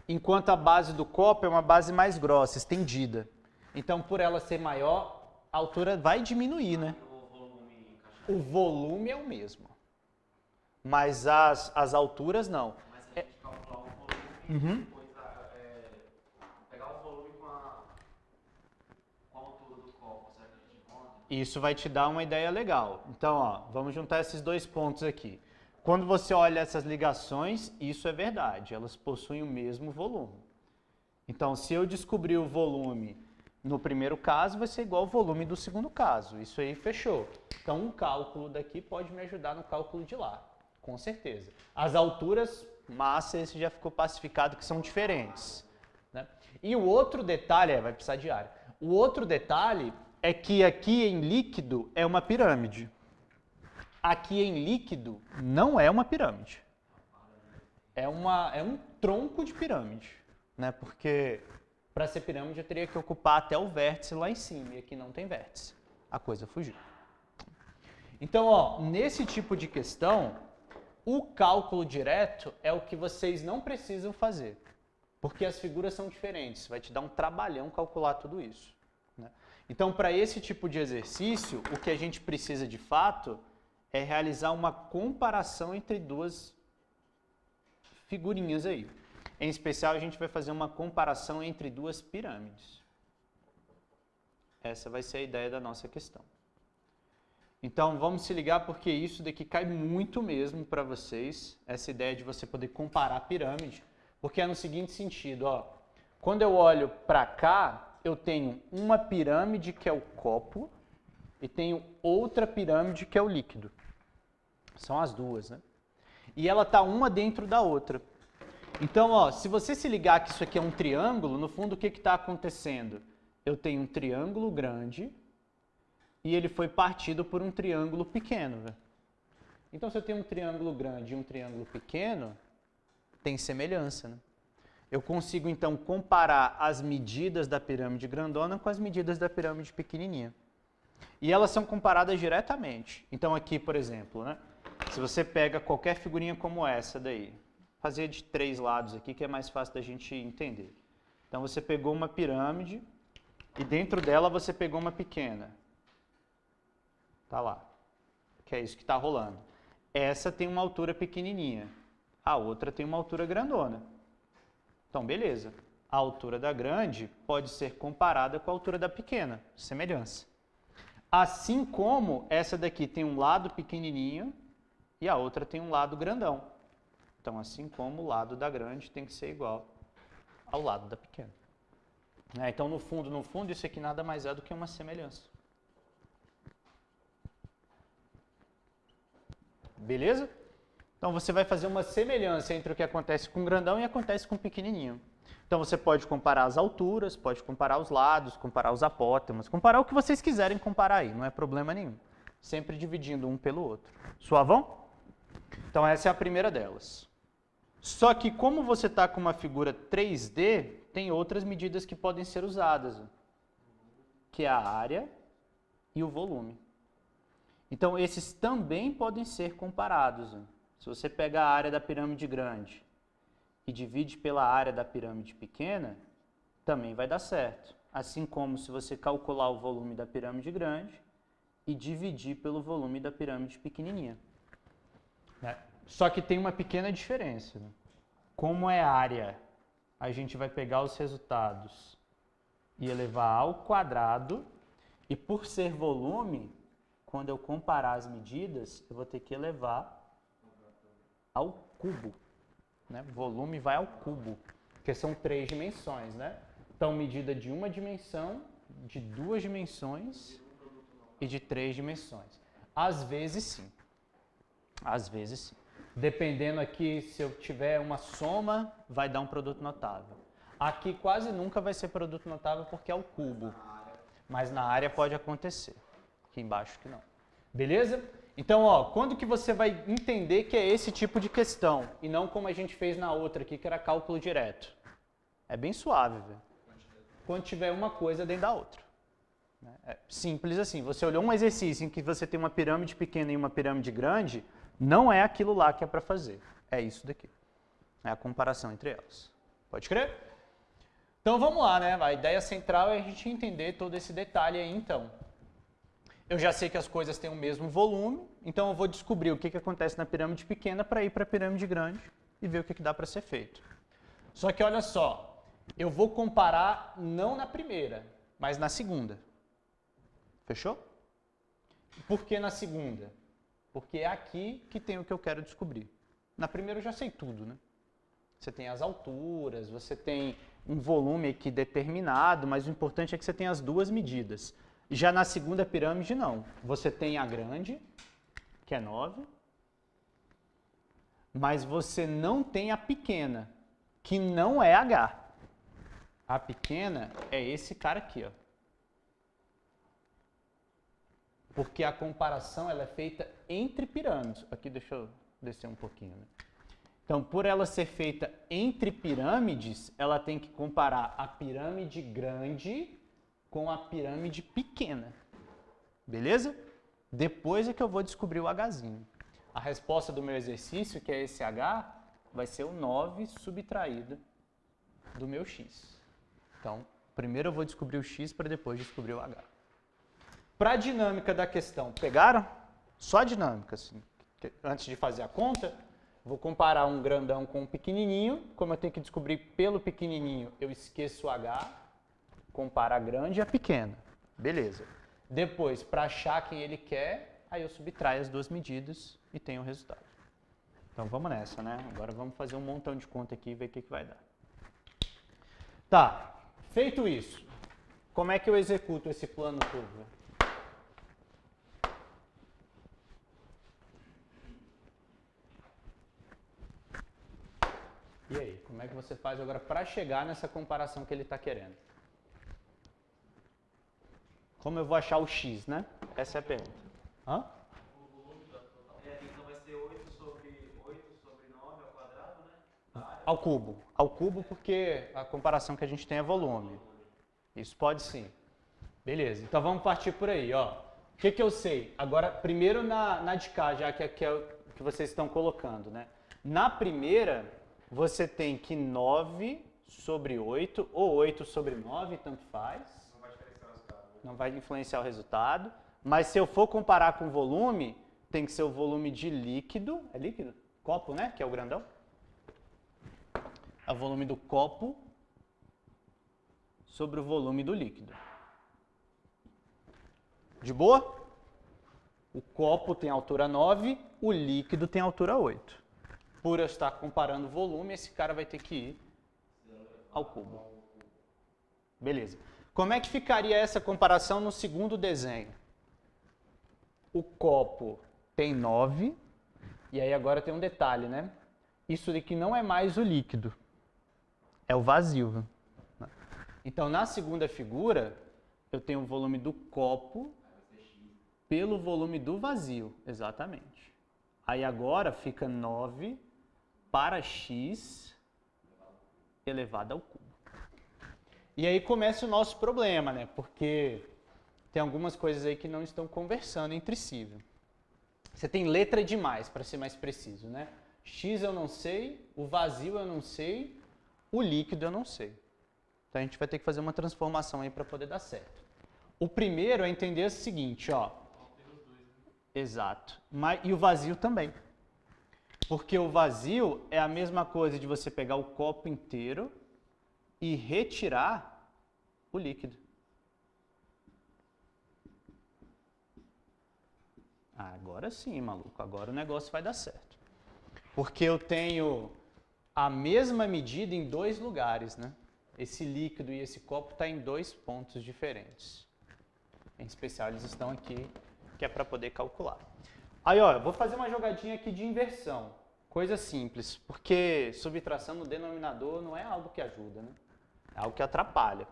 enquanto a base do copo é uma base mais grossa, estendida. Então, por ela ser maior, a altura vai diminuir, né? O volume encaixado. O volume é o mesmo, mas as alturas não. Mas se a gente calcular o volume, depois pegar o volume com a altura do copo, será que a gente encontra? Isso vai te dar uma ideia legal. Então, ó, vamos juntar esses dois pontos aqui. Quando você olha essas ligações, isso é verdade, elas possuem o mesmo volume. Então, se eu descobrir o volume no primeiro caso, vai ser igual ao volume do segundo caso. Isso aí fechou. Então, um cálculo daqui pode me ajudar no cálculo de lá, com certeza. As alturas, massa, esse já ficou pacificado que são diferentes. Né? E o outro detalhe, vai precisar de área. O outro detalhe é que aqui em líquido é uma pirâmide. Aqui em líquido não é uma pirâmide. É um tronco de pirâmide. Né? Porque para ser pirâmide eu teria que ocupar até o vértice lá em cima. E aqui não tem vértice. A coisa fugiu. Então, ó, nesse tipo de questão, o cálculo direto é o que vocês não precisam fazer. Porque as figuras são diferentes. Vai te dar um trabalhão calcular tudo isso. Né? Então, para esse tipo de exercício, o que a gente precisa de fato é realizar uma comparação entre duas figurinhas aí. Em especial, a gente vai fazer uma comparação entre duas pirâmides. Essa vai ser a ideia da nossa questão. Então vamos se ligar porque isso daqui cai muito mesmo para vocês, essa ideia de você poder comparar a pirâmide, porque é no seguinte sentido, ó, quando eu olho para cá, eu tenho uma pirâmide que é o copo e tenho outra pirâmide que é o líquido. São as duas, né? E ela tá uma dentro da outra. Então, ó, se você se ligar que isso aqui é um triângulo, no fundo o que está acontecendo? Eu tenho um triângulo grande e ele foi partido por um triângulo pequeno. Véio. Então, se eu tenho um triângulo grande e um triângulo pequeno, tem semelhança. Né? Eu consigo, então, comparar as medidas da pirâmide grandona com as medidas da pirâmide pequenininha. E elas são comparadas diretamente. Então, aqui, por exemplo, né? Se você pega qualquer figurinha como essa daí, fazer de 3 lados aqui, que é mais fácil da gente entender. Então, você pegou uma pirâmide e dentro dela você pegou uma pequena. Tá lá. Que é isso que está rolando. Essa tem uma altura pequenininha. A outra tem uma altura grandona. Então, beleza. A altura da grande pode ser comparada com a altura da pequena. Semelhança. Assim como essa daqui tem um lado pequenininho e a outra tem um lado grandão. Então, assim como o lado da grande tem que ser igual ao lado da pequena. Então, no fundo, isso aqui nada mais é do que uma semelhança. Beleza? Então, você vai fazer uma semelhança entre o que acontece com o grandão e acontece com o pequenininho. Então, você pode comparar as alturas, pode comparar os lados, comparar os apótemos, comparar o que vocês quiserem comparar aí, não é problema nenhum. Sempre dividindo um pelo outro. Suavão? Então, essa é a primeira delas. Só que como você está com uma figura 3D, tem outras medidas que podem ser usadas, que é a área e o volume. Então, esses também podem ser comparados. Se você pega a área da pirâmide grande e divide pela área da pirâmide pequena, também vai dar certo. Assim como se você calcular o volume da pirâmide grande e dividir pelo volume da pirâmide pequenininha. Só que tem uma pequena diferença. Como é área, a gente vai pegar os resultados e elevar ao quadrado. E por ser volume, quando eu comparar as medidas, eu vou ter que elevar ao cubo. Né? Volume vai ao cubo, porque são 3 dimensões. Né? Então, medida de uma dimensão, de 2 dimensões e de 3 dimensões. Às vezes, sim. Às vezes, sim. Dependendo aqui, se eu tiver uma soma, vai dar um produto notável. Aqui quase nunca vai ser produto notável porque é o cubo. Mas na área pode acontecer. Aqui embaixo que não. Beleza? Então, ó, quando que você vai entender que é esse tipo de questão e não como a gente fez na outra aqui, que era cálculo direto? É bem suave, velho. Quando tiver uma coisa dentro da outra. É simples assim. Você olhou um exercício em que você tem uma pirâmide pequena e uma pirâmide grande, não é aquilo lá que é para fazer. É isso daqui. É a comparação entre elas. Pode crer? Então vamos lá, né? A ideia central é a gente entender todo esse detalhe aí, então. Eu já sei que as coisas têm o mesmo volume, então eu vou descobrir o que acontece na pirâmide pequena para ir para a pirâmide grande e ver o que dá para ser feito. Só que olha só, eu vou comparar não na primeira, mas na segunda. Fechou? Por que na segunda? Porque é aqui que tem o que eu quero descobrir. Na primeira eu já sei tudo, né? Você tem as alturas, você tem um volume aqui determinado, mas o importante é que você tem as duas medidas. Já na segunda pirâmide, não. Você tem a grande, que é 9, mas você não tem a pequena, que não é H. A pequena é esse cara aqui, ó. Porque a comparação ela é feita entre pirâmides. Aqui deixa eu descer um pouquinho. Né? Então, por ela ser feita entre pirâmides, ela tem que comparar a pirâmide grande com a pirâmide pequena. Beleza? Depois é que eu vou descobrir o Hzinho. A resposta do meu exercício, que é esse H, vai ser o 9 subtraído do meu X. Então, primeiro eu vou descobrir o X para depois descobrir o H. Para a dinâmica da questão, pegaram? Só a dinâmica, assim. Antes de fazer a conta, vou comparar um grandão com um pequenininho. Como eu tenho que descobrir pelo pequenininho, eu esqueço o H, comparo a grande e a pequena. Beleza. Depois, para achar quem ele quer, aí eu subtraio as duas medidas e tenho o resultado. Então vamos nessa, né? Agora vamos fazer um montão de conta aqui e ver o que vai dar. Tá, feito isso, como é que eu executo esse plano curva? E aí, como é que você faz agora para chegar nessa comparação que ele está querendo? Como eu vou achar o x, né? Essa é a pergunta. Hã? Então vai ser 8 sobre 9 ao quadrado, né? Ao cubo. Ao cubo porque a comparação que a gente tem é volume. Isso pode sim. Beleza, então vamos partir por aí, ó. O que eu sei? Agora, primeiro na de cá, já que é o que vocês estão colocando, né? Na primeira, você tem que 9 sobre 8, ou 8 sobre 9, tanto faz. Não vai diferenciar o resultado. Não vai influenciar o resultado. Mas se eu for comparar com volume, tem que ser o volume de líquido. É líquido? Copo, né? Que é o grandão. É o volume do copo sobre o volume do líquido. De boa? O copo tem altura 9, o líquido tem altura 8. Por eu estar comparando volume, esse cara vai ter que ir ao cubo. Beleza. Como é que ficaria essa comparação no segundo desenho? O copo tem 9, e aí agora tem um detalhe, né? Isso daqui não é mais o líquido, é o vazio. Então, na segunda figura, eu tenho o volume do copo pelo volume do vazio, exatamente. Aí agora fica 9 para x elevado ao cubo. E aí começa o nosso problema, né? Porque tem algumas coisas aí que não estão conversando entre si. Viu? Você tem letra demais, para ser mais preciso, né? X eu não sei, o vazio eu não sei, o líquido eu não sei. Então a gente vai ter que fazer uma transformação aí para poder dar certo. O primeiro é entender o seguinte, ó. Exato. E o vazio também. Porque o vazio é a mesma coisa de você pegar o copo inteiro e retirar o líquido. Agora sim, maluco. Agora o negócio vai dar certo. Porque eu tenho a mesma medida em dois lugares, né? Esse líquido e esse copo está em dois pontos diferentes. Em especial, eles estão aqui, que é para poder calcular. Aí, ó, eu vou fazer uma jogadinha aqui de inversão. Coisa simples, porque subtração no denominador não é algo que ajuda, né? É algo que atrapalha.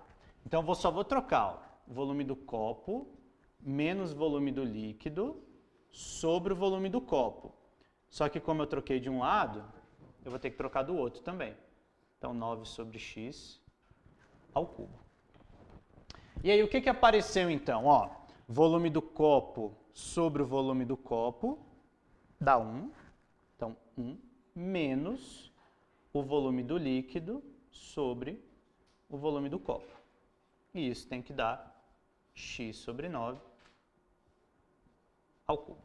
Então, eu só vou trocar ó, o volume do copo menos volume do líquido sobre o volume do copo. Só que como eu troquei de um lado, eu vou ter que trocar do outro também. Então, 9 sobre x ao cubo. E aí, o que apareceu então? Ó, volume do copo sobre o volume do copo dá 1. Então, 1 menos o volume do líquido sobre o volume do copo. E isso tem que dar x sobre 9 ao cubo.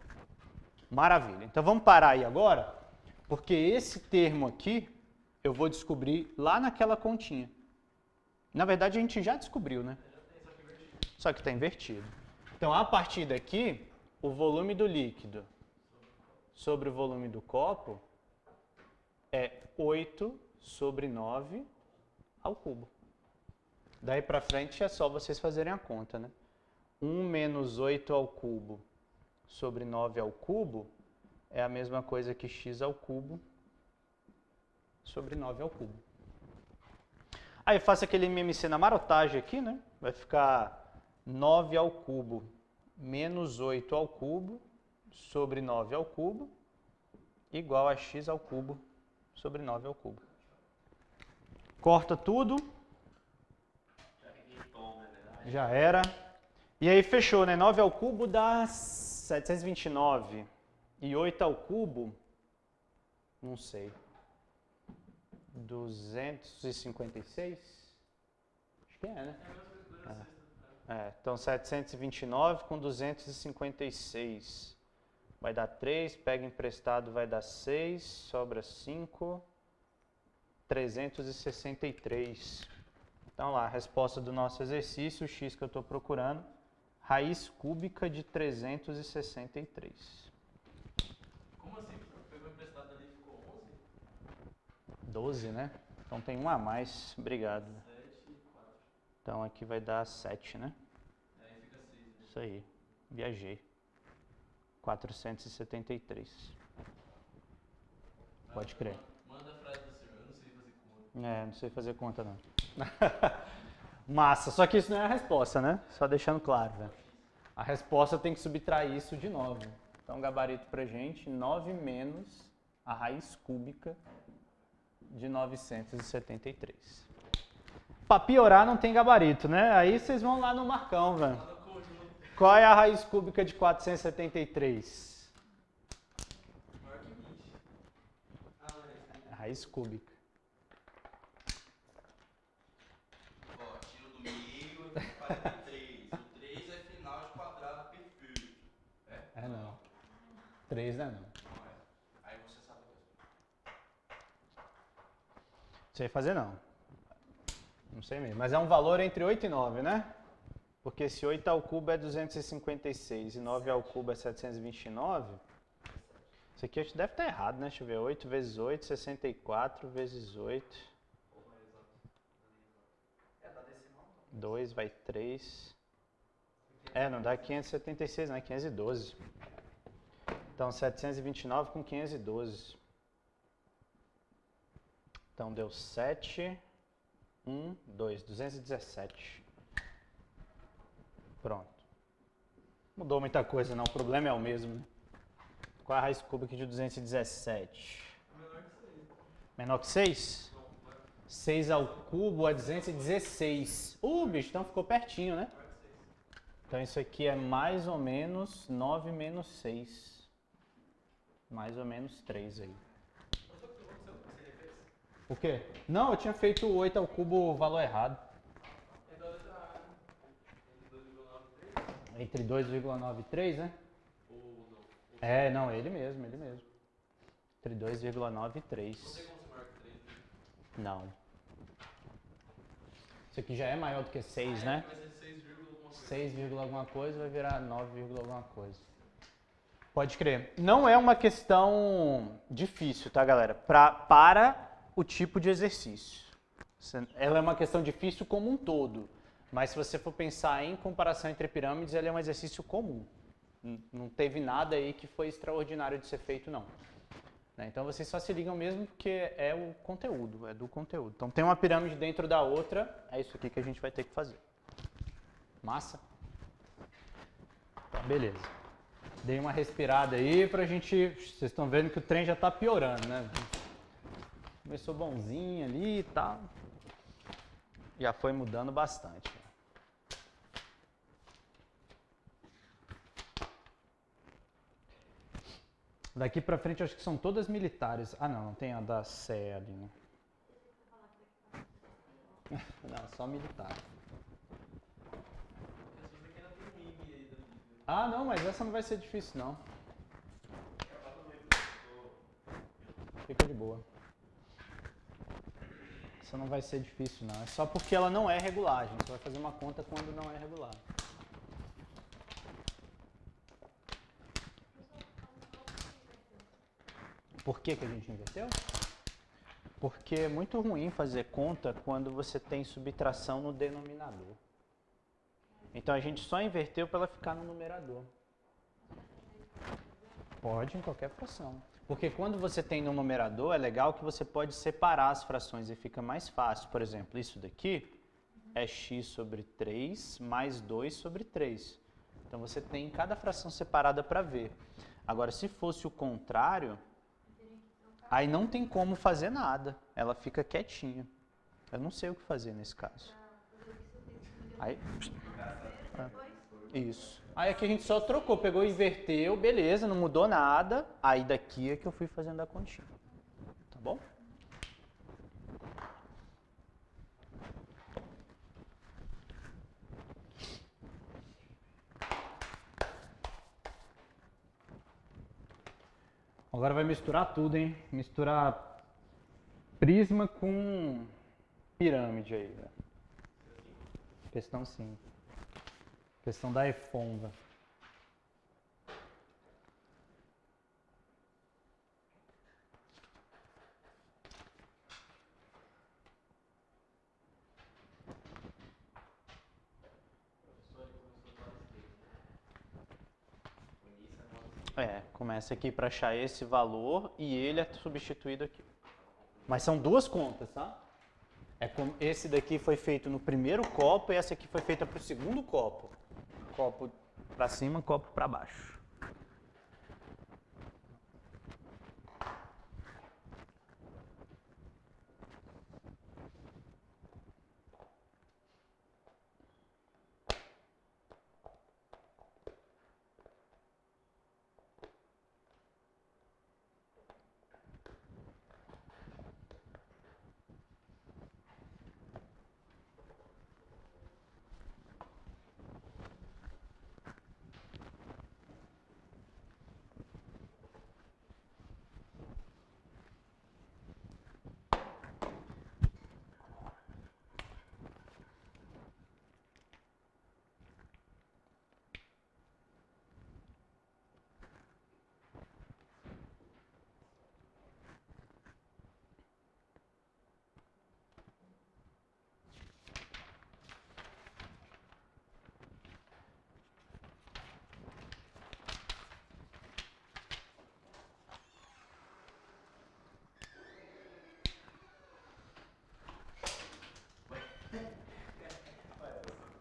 Maravilha. Então, vamos parar aí agora, porque esse termo aqui eu vou descobrir lá naquela continha. Na verdade, a gente já descobriu, né? Só que está invertido. Então, a partir daqui, o volume do líquido sobre o volume do copo é 8 sobre 9 ao cubo. Daí para frente é só vocês fazerem a conta, né? 1 menos 8 ao cubo sobre 9 ao cubo é a mesma coisa que x ao cubo sobre 9 ao cubo. Aí eu faço aquele MMC na marotagem aqui, né? Vai ficar 9 ao cubo menos 8 ao cubo sobre 9 ao cubo igual a x ao cubo sobre 9 ao cubo. Corta tudo. Já era. E aí fechou, né? 9 ao cubo dá 729. E 8 ao cubo, não sei. 256? Acho que é, né? Então 729 com 256. Vai dar 3, pega emprestado vai dar 6, sobra 5, 363. Então lá, a resposta do nosso exercício, o x que eu estou procurando, raiz cúbica de 363. Como assim? Pegou emprestado ali e ficou 11? 12, né? Então tem um a mais. Obrigado. 7 e 4. Então aqui vai dar 7, né? Aí fica 6. Né? Isso aí. Viajei. 473. Pode crer. Manda a frase do senhor, eu não sei fazer conta. É, não sei fazer conta não. Massa, só que isso não é a resposta, né? Só deixando claro, velho. A resposta tem que subtrair isso de 9. Então, gabarito pra gente, 9 menos a raiz cúbica de 973. Pra piorar, não tem gabarito, né? Aí vocês vão lá no Marcão, velho. Qual é a raiz cúbica de 473? Maior que 20. Ah, não é isso. A raiz cúbica. Ó, tiro do meio, 43. O 3 é final de quadrado perfeito. É não. 3 não é não. Não é. Aí você sabe mesmo. Não sei fazer não. Não sei mesmo. Mas é um valor entre 8 e 9, né? Porque se 8 ao cubo é 256 e 9 ao cubo é 729, isso aqui acho que deve estar errado, né? Deixa eu ver. 8 vezes 8, 64 vezes 8. É da decimal. 2 vai 3. É, não dá 576, não é 512. Então 729 com 512. Então deu 7, 1, 2, 217. Pronto. Mudou muita coisa, não. O problema é o mesmo, né? Qual é a raiz cúbica de 217? Menor que 6. Menor que 6? 6 ao cubo é 216. Bicho, então ficou pertinho, né? Maior que 6. Então isso aqui é mais ou menos 9 menos 6. Mais ou menos 3 aí. Mas o que aconteceu? Você refez? O quê? Não, eu tinha feito o 8 ao cubo o valor errado. Então, letra A, né? Entre Entre 2,93. 2,93, né? Ou não? É, não, ele mesmo, ele mesmo. Entre 2,93. Não tem como ser maior que 3, né? Não. Isso aqui já é maior do que 6, né? Vai ser 6, alguma coisa. 6, alguma coisa vai virar 9, alguma coisa. Pode crer. Não é uma questão difícil, tá, galera? Para o tipo de exercício. Ela é uma questão difícil como um todo. Mas se você for pensar em comparação entre pirâmides, ela é um exercício comum. Não teve nada aí que foi extraordinário de ser feito, não. Né? Então vocês só se ligam mesmo porque é o conteúdo, é do conteúdo. Então tem uma pirâmide dentro da outra, é isso aqui que a gente vai ter que fazer. Massa? Tá, beleza. Dei uma respirada aí pra gente... Vocês estão vendo que o trem já tá piorando, né? Começou bonzinho ali e tal. Já foi mudando bastante. Daqui pra frente acho que são todas militares. Ah não, não tem a da Sé ali, né? Não, só militar. Essas aqui ainda tem um IG aí da Bíblia. Ah não, mas essa não vai ser difícil não. Fica de boa. Essa não vai ser difícil não. É só porque ela não é regular, gente. Você vai fazer uma conta quando não é regular. Por que que a gente inverteu? Porque é muito ruim fazer conta quando você tem subtração no denominador. Então a gente só inverteu para ela ficar no numerador. Pode em qualquer fração. Porque quando você tem no numerador, é legal que você pode separar as frações e fica mais fácil. Por exemplo, isso daqui é x sobre 3 mais 2 sobre 3. Então você tem cada fração separada para ver. Agora, se fosse o contrário, aí não tem como fazer nada. Ela fica quietinha. Eu não sei o que fazer nesse caso. Aí, isso. Aí aqui a gente só trocou, pegou e inverteu, beleza, não mudou nada. Aí daqui é que eu fui fazendo a continha. Tá bom? Agora vai misturar tudo, hein? Misturar prisma com pirâmide aí, velho. Questão 5. Questão da EFON, começa aqui para achar esse valor e ele é substituído aqui. Mas são duas contas, tá? Esse daqui foi feito no primeiro copo e essa aqui foi feita para o segundo copo. Copo para cima, copo para baixo.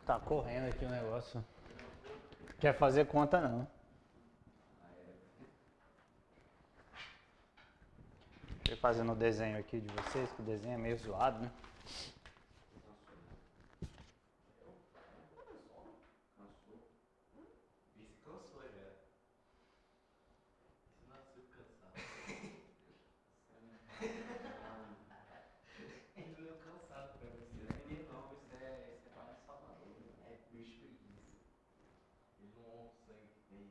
Tá correndo aqui o negócio. Quer fazer conta não. Deixa eu fazer no desenho aqui de vocês, que o desenho é meio zoado, né? Esse cansou já. Esse nasceu cansado. Ele veio cansado pra você. Não é ninguém não, isso é mais Salvador. É bicho preguiça. Ele não honra o sangue que tem.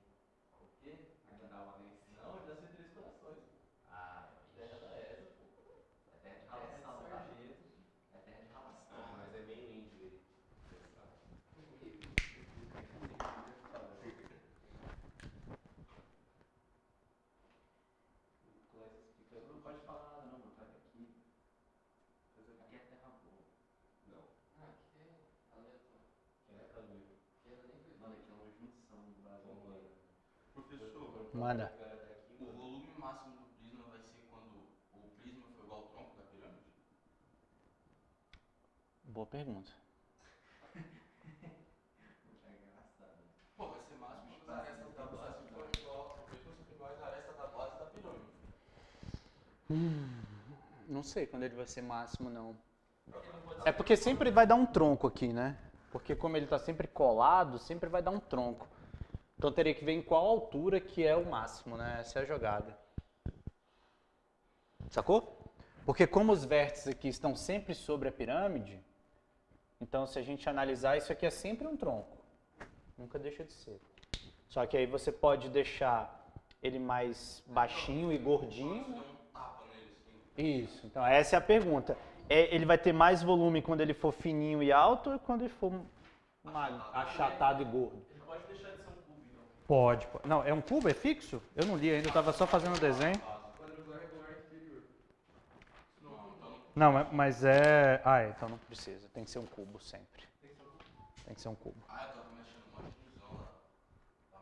O quê? Aqui dá uma vez. Não, ele nasceu em Três Corações. Ah, Terra da essa, pô. é terra de ralação, tá? É terra de ralação. Mas é bem índio ele. Não pode falar nada não, mano. Tá aqui. Aqui é terra boa. Não. Ah, aqui é aleatório. Quem é Caluio? Mano, aqui é uma junção do Brasil. Mano. Professor, Manda. o volume máximo do prisma vai ser quando o prisma for igual ao tronco da pirâmide? Boa pergunta. É engraçado. Pô, vai ser máximo quando as arestas da base for igual, o prisma for igual às arestas da base da pirâmide. Não sei quando ele vai ser máximo, não. É porque sempre vai dar um tronco aqui, né? Porque como ele está sempre colado, sempre vai dar um tronco. Então teria que ver em qual altura que é o máximo, né? Essa é a jogada. Sacou? Porque como os vértices aqui estão sempre sobre a pirâmide, então se a gente analisar, isso aqui é sempre um tronco. Nunca deixa de ser. Só que aí você pode deixar ele mais baixinho e gordinho, né? Um tapa nele assim. Isso, então essa é a pergunta. Ele vai ter mais volume quando ele for fininho e alto ou quando ele for achatado e gordo? Ele pode deixar de ser um cubo, então. Pode. Não, é um cubo? É fixo? Eu não li ainda, eu estava só fazendo o desenho. Quadrangular regular inferior. Não, mas é... Ah, então não precisa. Tem que ser um cubo sempre. Tem que ser um cubo. Ah, eu tava mexendo um monte de visão lá da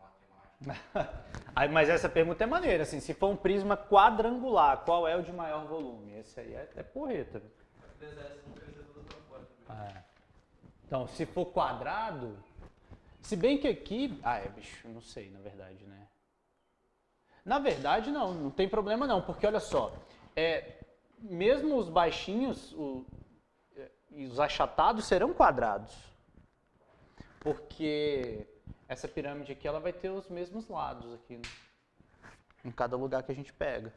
matemática. Mas essa pergunta é maneira, assim, se for um prisma quadrangular, qual é o de maior volume? Esse aí é porreta. Não precisa todas pra fora. Então, se for quadrado, se bem que aqui... bicho, não sei, na verdade, né? Na verdade, não tem problema não, porque olha só, mesmo os baixinhos e os achatados serão quadrados, porque essa pirâmide aqui ela vai ter os mesmos lados aqui, né? Em cada lugar que a gente pega.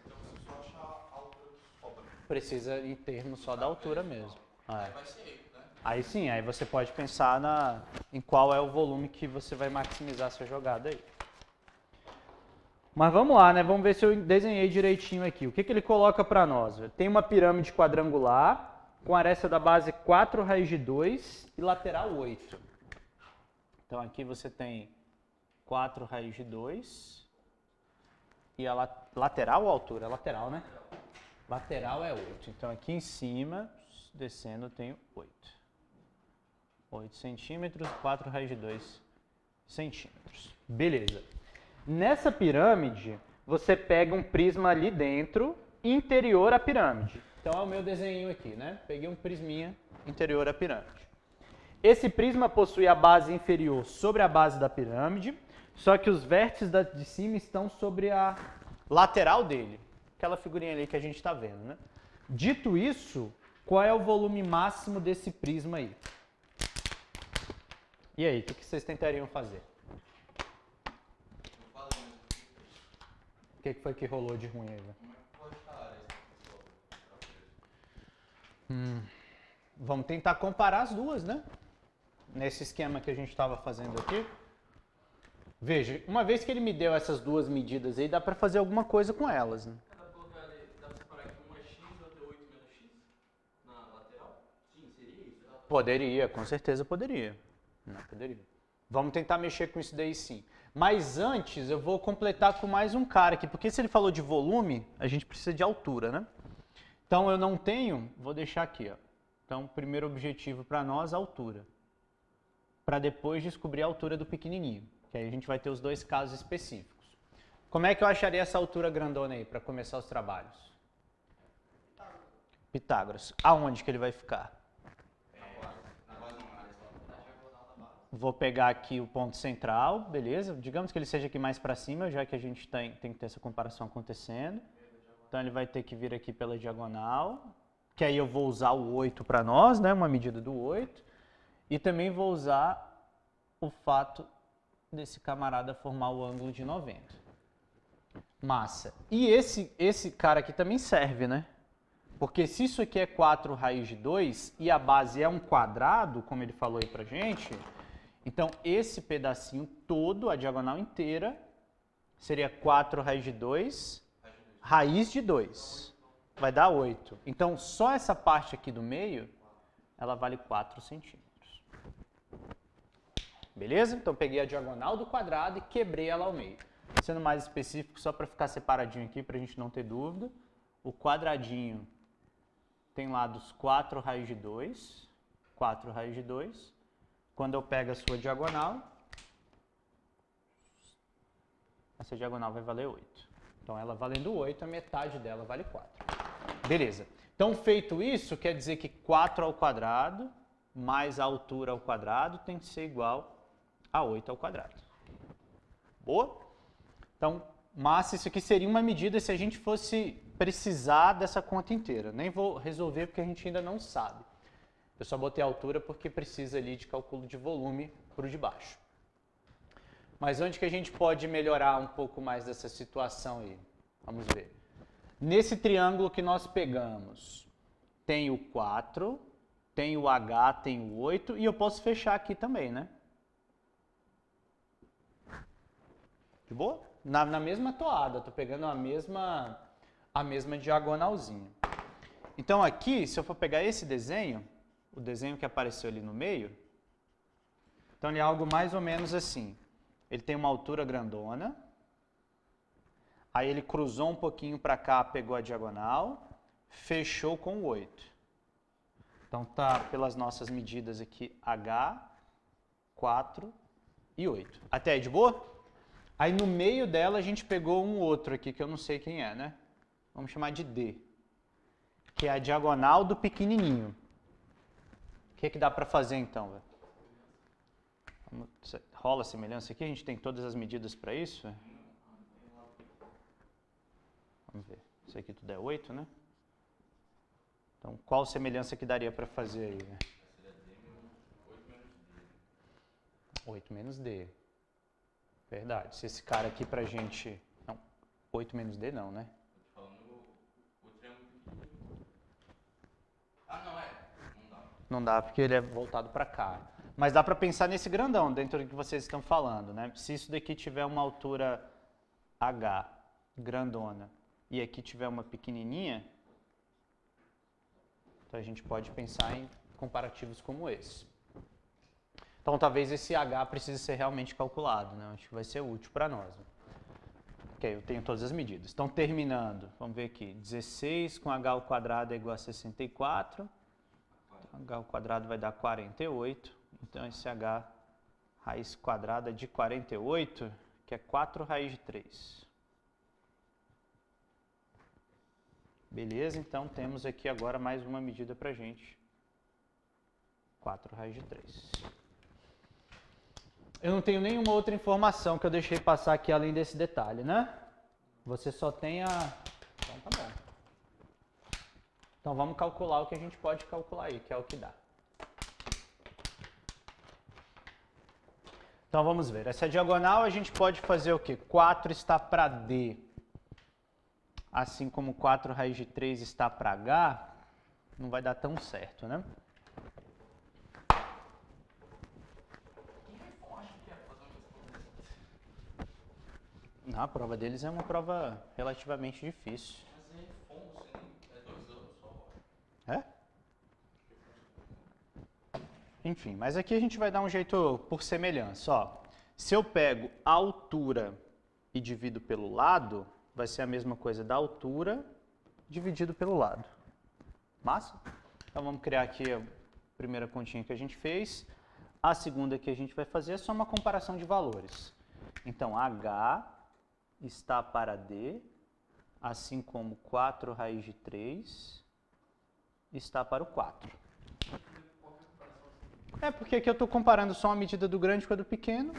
Então você só achar a altura que sobra. Precisa em termos só da altura mesmo. Aí vai ser ele, né? Aí sim, aí você pode pensar em qual é o volume que você vai maximizar a sua jogada aí. Mas vamos lá, né? Vamos ver se eu desenhei direitinho aqui. O que ele coloca para nós? Tem uma pirâmide quadrangular com aresta da base 4 raiz de 2 e lateral 8. Então aqui você tem 4 raiz de 2. E a lateral ou altura? Lateral, né? Lateral é 8. Então aqui em cima, descendo, eu tenho 8. 8 centímetros, 4 raiz de 2 centímetros. Beleza. Nessa pirâmide, você pega um prisma ali dentro, interior à pirâmide. Então é o meu desenho aqui, né? Peguei um prisminha interior à pirâmide. Esse prisma possui a base inferior sobre a base da pirâmide, só que os vértices de cima estão sobre a lateral dele. Aquela figurinha ali que a gente está vendo, né? Dito isso, qual é o volume máximo desse prisma aí? E aí, o que vocês tentariam fazer? O que foi que rolou de ruim aí, velho? Vamos tentar comparar as duas, né? Nesse esquema que a gente estava fazendo aqui. Veja, uma vez que ele me deu essas duas medidas aí, dá para fazer alguma coisa com elas, né? Dá pra colocar ali, dá pra separar aqui uma é x e outra é 8 menos x na lateral? Sim, seria isso? Poderia, com certeza poderia. Não, poderia. Vamos tentar mexer com isso daí sim. Mas antes eu vou completar com mais um cara aqui, porque se ele falou de volume, a gente precisa de altura, né? Então eu não tenho, vou deixar aqui, ó. Então, primeiro objetivo para nós, altura. Para depois descobrir a altura do pequenininho, que aí a gente vai ter os dois casos específicos. Como é que eu acharia essa altura grandona aí para começar os trabalhos? Pitágoras. Aonde que ele vai ficar? Vou pegar aqui o ponto central, beleza? Digamos que ele seja aqui mais para cima, já que a gente tem que ter essa comparação acontecendo. Então ele vai ter que vir aqui pela diagonal, que aí eu vou usar o 8 para nós, né? Uma medida do 8. E também vou usar o fato desse camarada formar o ângulo de 90. Massa. E esse cara aqui também serve, né? Porque se isso aqui é 4 raiz de 2 e a base é um quadrado, como ele falou aí pra gente, então esse pedacinho todo, a diagonal inteira, seria 4 raiz de 2, raiz de 2. Vai dar 8. Então só essa parte aqui do meio, ela vale 4 centímetros. Beleza? Então peguei a diagonal do quadrado e quebrei ela ao meio. Sendo mais específico, só para ficar separadinho aqui, para a gente não ter dúvida, o quadradinho tem lados 4 raiz de 2, 4 raiz de 2. Quando eu pego a sua diagonal, essa diagonal vai valer 8. Então ela valendo 8, a metade dela vale 4. Beleza. Então feito isso, quer dizer que 4 ao quadrado mais a altura ao quadrado tem que ser igual a 8 ao quadrado. Boa? Então, massa, isso aqui seria uma medida se a gente fosse precisar dessa conta inteira. Nem vou resolver porque a gente ainda não sabe. Eu só botei a altura porque precisa ali de cálculo de volume para o de baixo. Mas onde que a gente pode melhorar um pouco mais dessa situação aí? Vamos ver. Nesse triângulo que nós pegamos, tem o 4, tem o H, tem o 8 e eu posso fechar aqui também, né? De boa? Na mesma toada, estou pegando a mesma diagonalzinha. Então aqui, se eu for pegar esse desenho, o desenho que apareceu ali no meio, então ele é algo mais ou menos assim. Ele tem uma altura grandona, aí ele cruzou um pouquinho para cá, pegou a diagonal, fechou com o 8. Então tá pelas nossas medidas aqui, H, 4 e 8. Até aí de boa? Aí no meio dela a gente pegou um outro aqui, que eu não sei quem é, né? Vamos chamar de D, que é a diagonal do pequenininho. O que dá para fazer então, velho? Rola semelhança aqui? A gente tem todas as medidas para isso? Vamos ver. Isso aqui tudo é 8, né? Então, qual semelhança que daria para fazer aí? Né? 8 menos D. Verdade. Se esse cara aqui pra gente... Não, 8 menos D não, né? Não dá porque ele é voltado para cá. Mas dá para pensar nesse grandão, dentro do que vocês estão falando, né? Se isso daqui tiver uma altura H, grandona, e aqui tiver uma pequenininha, então a gente pode pensar em comparativos como esse. Então talvez esse h precise ser realmente calculado, né? Acho que vai ser útil para nós. Né? Ok, eu tenho todas as medidas. Então terminando, vamos ver aqui, 16 com h ao quadrado é igual a 64, então, h ao quadrado vai dar 48, então esse h raiz quadrada de 48, que é 4 raiz de 3. Beleza, então temos aqui agora mais uma medida para a gente. 4 raiz de 3. Eu não tenho nenhuma outra informação que eu deixei passar aqui além desse detalhe, né? Você só tem a... Então tá bom. Então vamos calcular o que a gente pode calcular aí, que é o que dá. Então vamos ver. Essa diagonal a gente pode fazer o quê? 4 está para D. Assim como 4 raiz de 3 está para H, não vai dar tão certo, né? Não, a prova deles é uma prova relativamente difícil. Mas é fundo, é 2 anos só. É? Enfim, mas aqui a gente vai dar um jeito por semelhança. Ó, se eu pego a altura e divido pelo lado, vai ser a mesma coisa da altura dividido pelo lado. Massa? Então vamos criar aqui a primeira continha que a gente fez. A segunda que a gente vai fazer é só uma comparação de valores. Então H está para D, assim como 4 raiz de 3 está para o 4. É porque aqui eu estou comparando só a medida do grande com a do pequeno,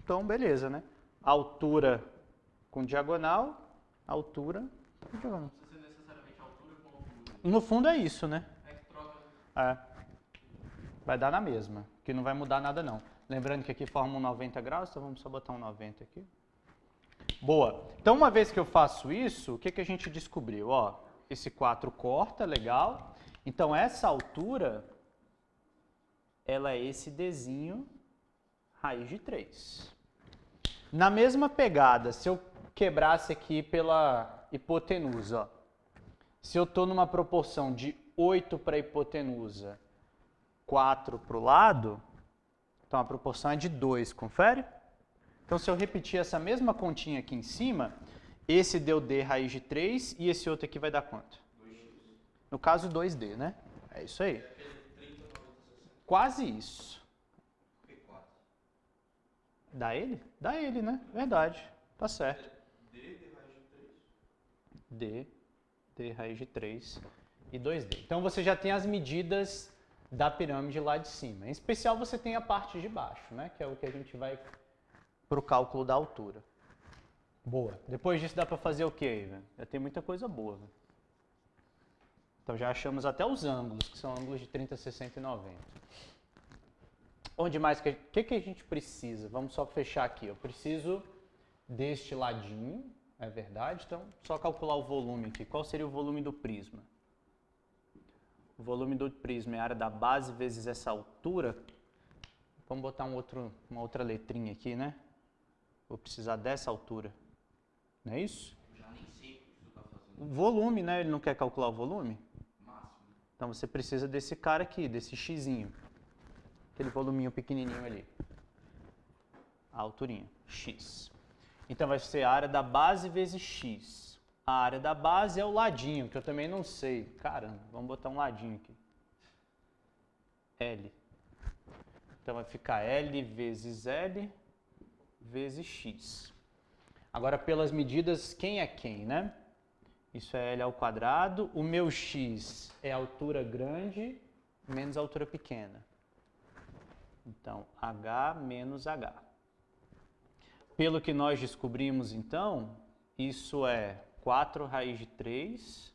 então beleza, né? Altura com diagonal, altura com diagonal. Não precisa ser necessariamente altura com altura. No fundo é isso, né? É que troca. É. Vai dar na mesma, que não vai mudar nada não. Lembrando que aqui forma um 90 graus, então vamos só botar um 90 aqui. Boa. Então uma vez que eu faço isso, o que, que a gente descobriu? Ó, esse 4 corta, legal. Então essa altura, ela é esse Dzinho raiz de 3. Na mesma pegada, se eu quebrasse aqui pela hipotenusa, ó, se eu estou numa proporção de 8 para a hipotenusa, 4 para o lado, então a proporção é de 2, confere? Então se eu repetir essa mesma continha aqui em cima, esse deu D raiz de 3 e esse outro aqui vai dar quanto? 2x. No caso 2D, né? É isso aí. É aquele 30, 90, 60. Quase isso. P4. Dá ele? Dá ele, né? Verdade. Tá certo. D raiz de 3. D raiz de 3 e 2D. Então você já tem as medidas da pirâmide lá de cima. Em especial você tem a parte de baixo, né? Que é o que a gente vai para o cálculo da altura. Boa. Depois disso dá para fazer o quê, velho? Já tem muita coisa boa, velho. Então já achamos até os ângulos, que são ângulos de 30, 60 e 90. Onde mais que a gente precisa? Vamos só fechar aqui. Eu preciso deste ladinho, é verdade? Então, só calcular o volume aqui. Qual seria o volume do prisma? O volume do prisma é a área da base vezes essa altura. Vamos botar uma outra letrinha aqui, né? Vou precisar dessa altura. Não é isso? Já nem sei o que você está fazendo. O volume, né? Ele não quer calcular o volume? Máximo. Então você precisa desse cara aqui, desse xizinho. Aquele voluminho pequenininho ali. A alturinha, x. Então vai ser a área da base vezes x. A área da base é o ladinho, que eu também não sei. Caramba, vamos botar um ladinho aqui. L. Então vai ficar L vezes L vezes x. Agora pelas medidas, quem é quem, né? Isso é L ao quadrado. O meu x é a altura grande menos a altura pequena. Então, h menos h. Pelo que nós descobrimos, então, isso é 4 raiz de 3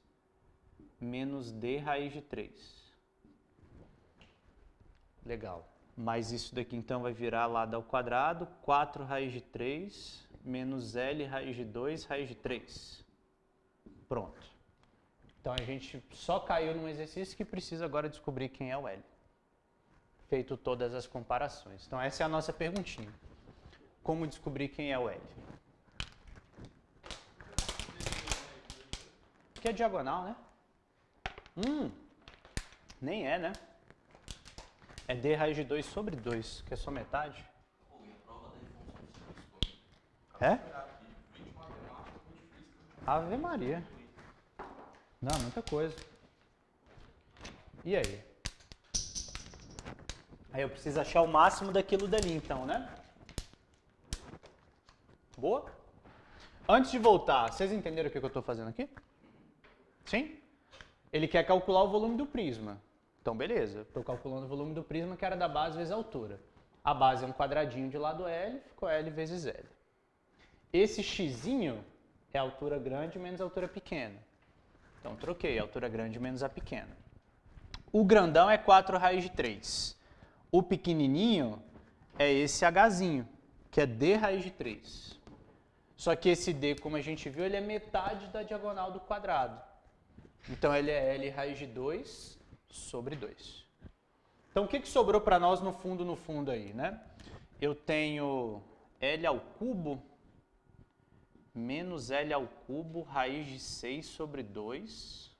menos d raiz de 3. Legal. Mas isso daqui, então, vai virar lado ao quadrado. 4 raiz de 3 menos L raiz de 2 raiz de 3. Pronto. Então, a gente só caiu num exercício que precisa agora descobrir quem é o L. Feito todas as comparações. Então, essa é a nossa perguntinha. Como descobrir quem é o L? Que é diagonal, né? Nem é, né? É D raiz de 2 sobre 2, que é só metade. Pô, e a prova da função física, pô. É? Esperar aqui, 20 matemática, 20 física. Ave Maria. Não, muita coisa. E aí? Aí eu preciso achar o máximo daquilo dali, então, né? Boa? Antes de voltar, vocês entenderam o que eu estou fazendo aqui? Sim? Ele quer calcular o volume do prisma. Então, beleza. Estou calculando o volume do prisma, que era da base vezes a altura. A base é um quadradinho de lado L, ficou L vezes L. Esse xzinho é a altura grande menos a altura pequena. Então, troquei a altura grande menos a pequena. O grandão é 4 raiz de 3. O pequenininho é esse Hzinho, que é D raiz de 3. Só que esse D, como a gente viu, ele é metade da diagonal do quadrado. Então, ele é L raiz de 2 sobre 2. Então, o que sobrou para nós no fundo aí, né? Eu tenho L ao cubo menos L ao cubo raiz de 6 sobre 2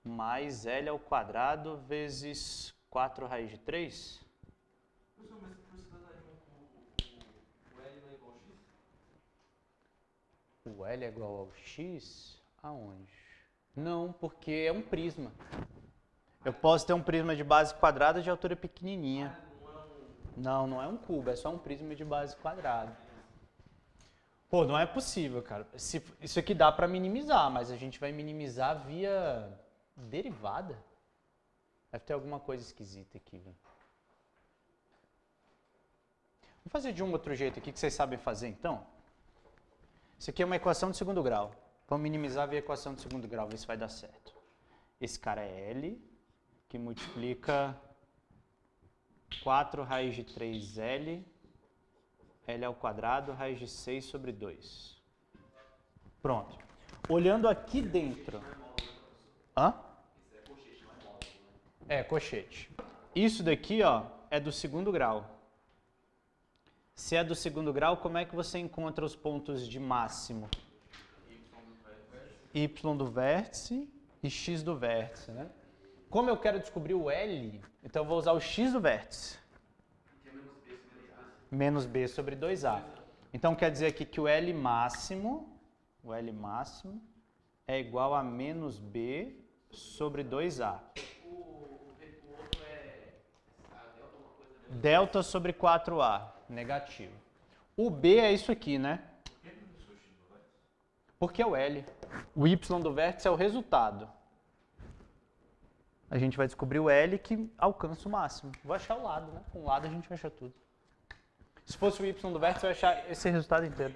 mais L ao quadrado vezes 4 raiz de 3. Professor, mas por você tratar o L não é igual a X? O L é igual ao X? Aonde? Não, porque é um prisma. Eu posso ter um prisma de base quadrada de altura pequenininha. Não, não é um cubo, é só um prisma de base quadrada. Pô, não é possível, cara. Isso aqui dá para minimizar, mas a gente vai minimizar via derivada. Deve ter alguma coisa esquisita aqui, velho. Vamos fazer de um outro jeito aqui que vocês sabem fazer, então. Isso aqui é uma equação de segundo grau. Vamos minimizar via equação de segundo grau, ver se vai dar certo. Esse cara é L, que multiplica 4 raiz de 3L, L ao quadrado, raiz de 6 sobre 2. Pronto. Olhando aqui dentro... Hã? É, cochete. Isso daqui, ó, é do segundo grau. Se é do segundo grau, como é que você encontra os pontos de máximo? Y do vértice e X do vértice, né? Como eu quero descobrir o L, então eu vou usar o X do vértice. Menos B sobre 2A. Então quer dizer aqui que o L máximo é igual a menos B sobre 2A. O outro é a delta uma coisa, né? Delta sobre 4A, negativo. O B é isso aqui, né? Porque é o L. O Y do vértice é o resultado. A gente vai descobrir o L que alcança o máximo. Vou achar o lado, né? Com o lado a gente vai achar tudo. Se fosse o Y do vértice, eu ia achar esse resultado inteiro.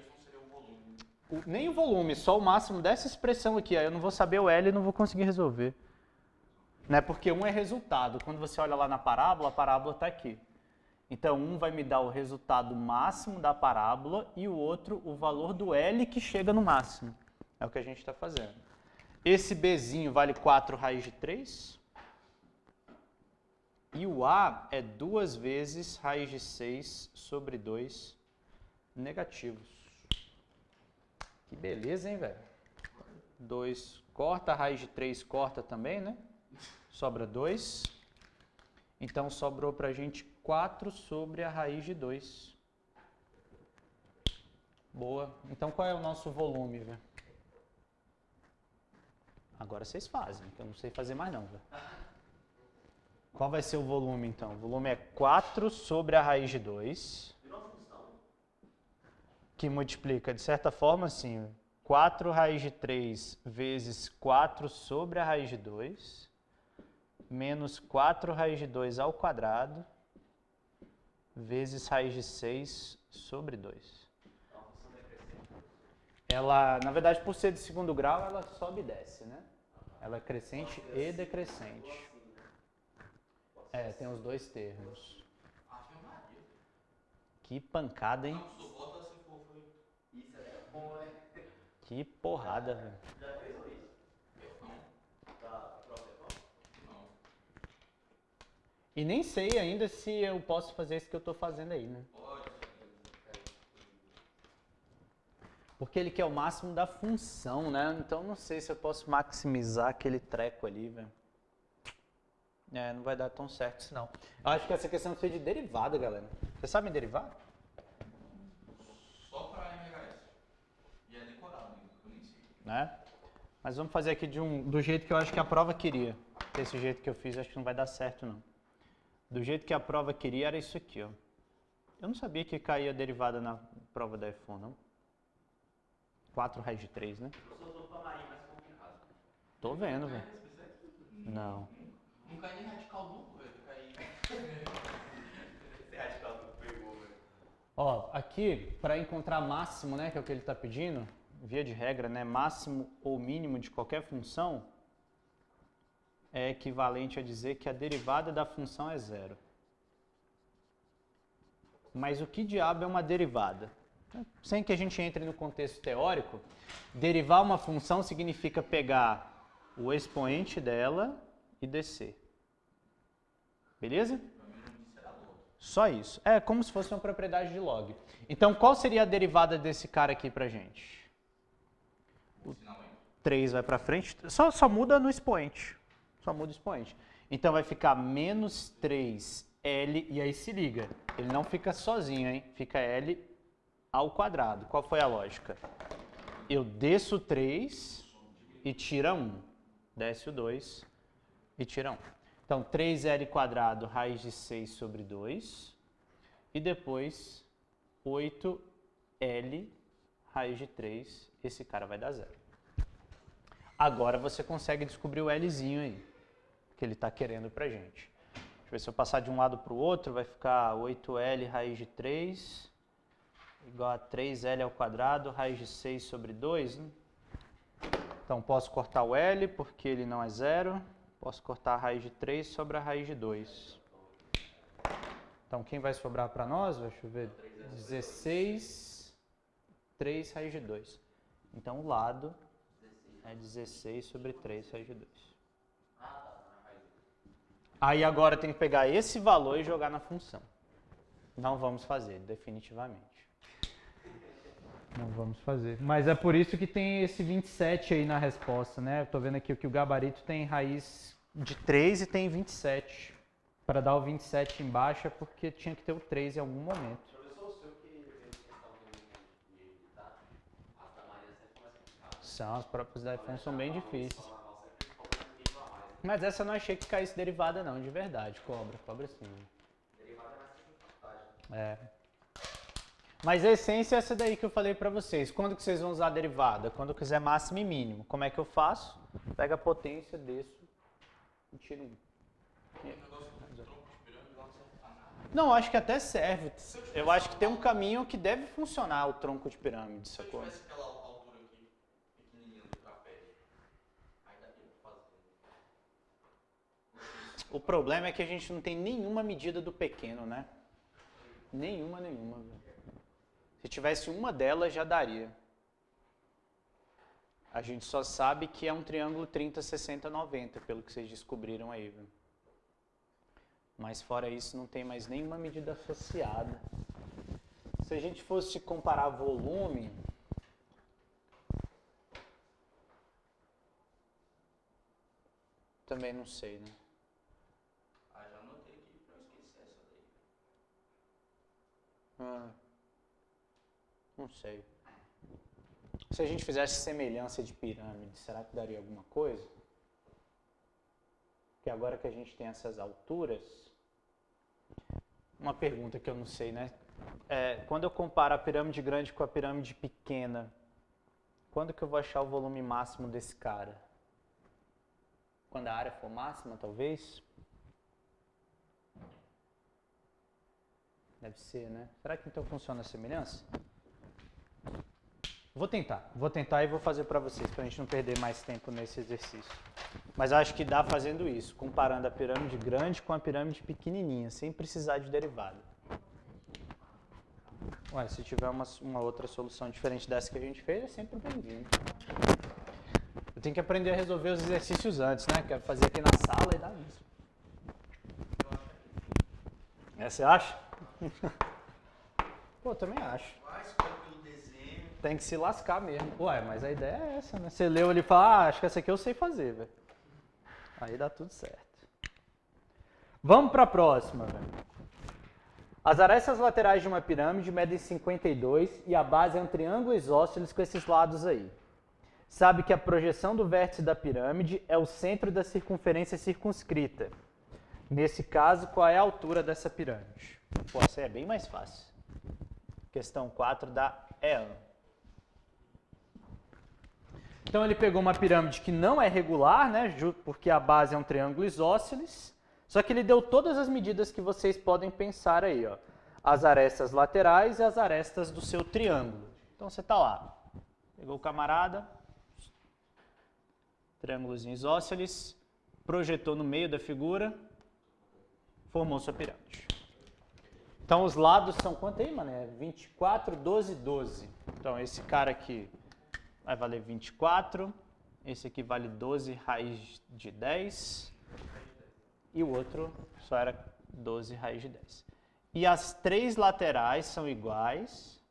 Nem o volume, só o máximo dessa expressão aqui. Aí eu não vou saber o L e não vou conseguir resolver. Né? Porque um é resultado. Quando você olha lá na parábola, a parábola está aqui. Então, um vai me dar o resultado máximo da parábola e o outro o valor do L que chega no máximo. É o que a gente está fazendo. Esse Bzinho vale 4 raiz de 3. E o A é 2 vezes raiz de 6 sobre 2 negativos. Que beleza, hein, velho? 2 corta, a raiz de 3 corta também, né? Sobra 2. Então, sobrou pra gente 4 sobre a raiz de 2. Boa. Então, qual é o nosso volume, velho? Agora vocês fazem, que eu não sei fazer mais não, velho. Qual vai ser o volume, então? O volume é 4 sobre a raiz de 2. Que multiplica, de certa forma, assim, 4 raiz de 3 vezes 4 sobre a raiz de 2, menos 4 raiz de 2 ao quadrado, vezes raiz de 6 sobre 2. Ela, na verdade, por ser de segundo grau, ela sobe e desce, né? Ela é crescente e decrescente. É, tem os dois termos. Que pancada, hein? Isso é bom, né? Que porrada, velho. Já fez isso? Eu não. Tá próximo? Não. E nem sei ainda se eu posso fazer isso que eu tô fazendo aí, né? Pode. Porque ele quer o máximo da função, né? Então não sei se eu posso maximizar aquele treco ali, velho. É, não vai dar tão certo isso não. Eu acho que essa questão foi de derivada, galera. Vocês sabem derivar? Só pra MHS. E é decorado ainda, eu nem sei. Né? Mas vamos fazer aqui do jeito que eu acho que a prova queria. Desse jeito que eu fiz, acho que não vai dar certo não. Do jeito que a prova queria era isso aqui, ó. Eu não sabia que caía derivada na prova da F1, não. 4 raiz de 3, né? Eu só tô pra Marinha mais complicado. Tô vendo, velho. Não. Não cai nem radical duplo, velho. Cai. Esse radical do pegou, velho. Ó, aqui, para encontrar máximo, né, que é o que ele está pedindo, via de regra, né, máximo ou mínimo de qualquer função é equivalente a dizer que a derivada da função é zero. Mas o que diabo é uma derivada? Sem que a gente entre no contexto teórico, derivar uma função significa pegar o expoente dela e descer. Beleza? Só isso. É como se fosse uma propriedade de log. Então, qual seria a derivada desse cara aqui pra gente? O 3 vai pra frente, só muda no expoente. Só muda o expoente. Então, vai ficar menos 3L, e aí se liga, ele não fica sozinho, hein? Fica L ao quadrado. Qual foi a lógica? Eu desço 3 e tira 1. Desce o 2 e tira 1. Então, 3L quadrado, raiz de 6 sobre 2. E depois, 8L, raiz de 3. Esse cara vai dar 0. Agora você consegue descobrir o Lzinho aí, que ele está querendo pra gente. Deixa eu ver se eu passar de um lado para o outro, vai ficar 8L, raiz de 3, igual a 3L ao quadrado, raiz de 6 sobre 2. Né? Então, posso cortar o L, porque ele não é 0. Posso cortar a raiz de 3 sobre a raiz de 2. Então, quem vai sobrar para nós? Deixa eu ver. 16, 3 raiz de 2. Então, o lado é 16 sobre 3 raiz de 2. Aí, agora, tem que pegar esse valor e jogar na função. Não vamos fazer, definitivamente. Não vamos fazer. Mas é por isso que tem esse 27 aí na resposta, né? Eu tô vendo aqui que o gabarito tem raiz de 3 e tem 27. Para dar o 27 embaixo é porque tinha que ter o 3 em algum momento. Professor, o senhor que fez questão de tá? As da Maria sempre começam a ficar. São, as próprias da iPhone são bem difíceis. Só na nossa sempre cobra um nível a mais. Mas essa eu não achei que caísse derivada não, de verdade. Cobra sim. Derivada é mais que vantagem. É. Mas a essência é essa daí que eu falei pra vocês. Quando que vocês vão usar a derivada? Quando eu quiser máximo e mínimo. Como é que eu faço? Pega a potência, desço e tiro 1. Não, acho que até serve. Eu acho que tem um caminho que deve funcionar o tronco de pirâmide, Se eu sacou? tivesse aquela altura aqui, pequenininha do trapézio, aí daria pra fazer. O problema é que a gente não tem nenhuma medida do pequeno, né? Nenhuma, velho. Se tivesse uma delas, já daria. A gente só sabe que é um triângulo 30, 60, 90, pelo que vocês descobriram aí, viu? Mas fora isso, não tem mais nenhuma medida associada. Se a gente fosse comparar volume... Também não sei, né? Ah, já anotei aqui pra eu esquecer essa daí. Não sei. Se a gente fizesse semelhança de pirâmide, será que daria alguma coisa? Porque agora que a gente tem essas alturas... Uma pergunta que eu não sei, né? Quando eu comparo a pirâmide grande com a pirâmide pequena, quando que eu vou achar o volume máximo desse cara? Quando a área for máxima, talvez? Deve ser, né? Será que então funciona a semelhança? Vou tentar e vou fazer para vocês, para a gente não perder mais tempo nesse exercício. Mas eu acho que dá fazendo isso, comparando a pirâmide grande com a pirâmide pequenininha, sem precisar de derivada. Ué, se tiver uma outra solução diferente dessa que a gente fez, é sempre bem-vindo. Eu tenho que aprender a resolver os exercícios antes, né? Quero fazer aqui na sala e dá isso. Você acha? Pô, também acho. Vai, escolhe pelo desenho. Tem que se lascar mesmo. Ué, mas a ideia é essa, né? Você leu ali e fala, acho que essa aqui eu sei fazer, velho. Aí dá tudo certo. Vamos para a próxima, velho. As arestas laterais de uma pirâmide medem 52 e a base é um triângulo isósceles com esses lados aí. Sabe que a projeção do vértice da pirâmide é o centro da circunferência circunscrita. Nesse caso, qual é a altura dessa pirâmide? Pô, essa aí é bem mais fácil. Questão 4 da EAN. Então ele pegou uma pirâmide que não é regular, né, porque a base é um triângulo isósceles, só que ele deu todas as medidas que vocês podem pensar aí, ó. As arestas laterais e as arestas do seu triângulo. Então você está lá, pegou o camarada, triângulozinho isósceles, projetou no meio da figura, formou sua pirâmide. Então os lados são quanto aí, mané? 24, 12, 12. Então esse cara aqui vai valer 24, esse aqui vale 12 raiz de 10 e o outro só era 12 raiz de 10. E as três laterais são iguais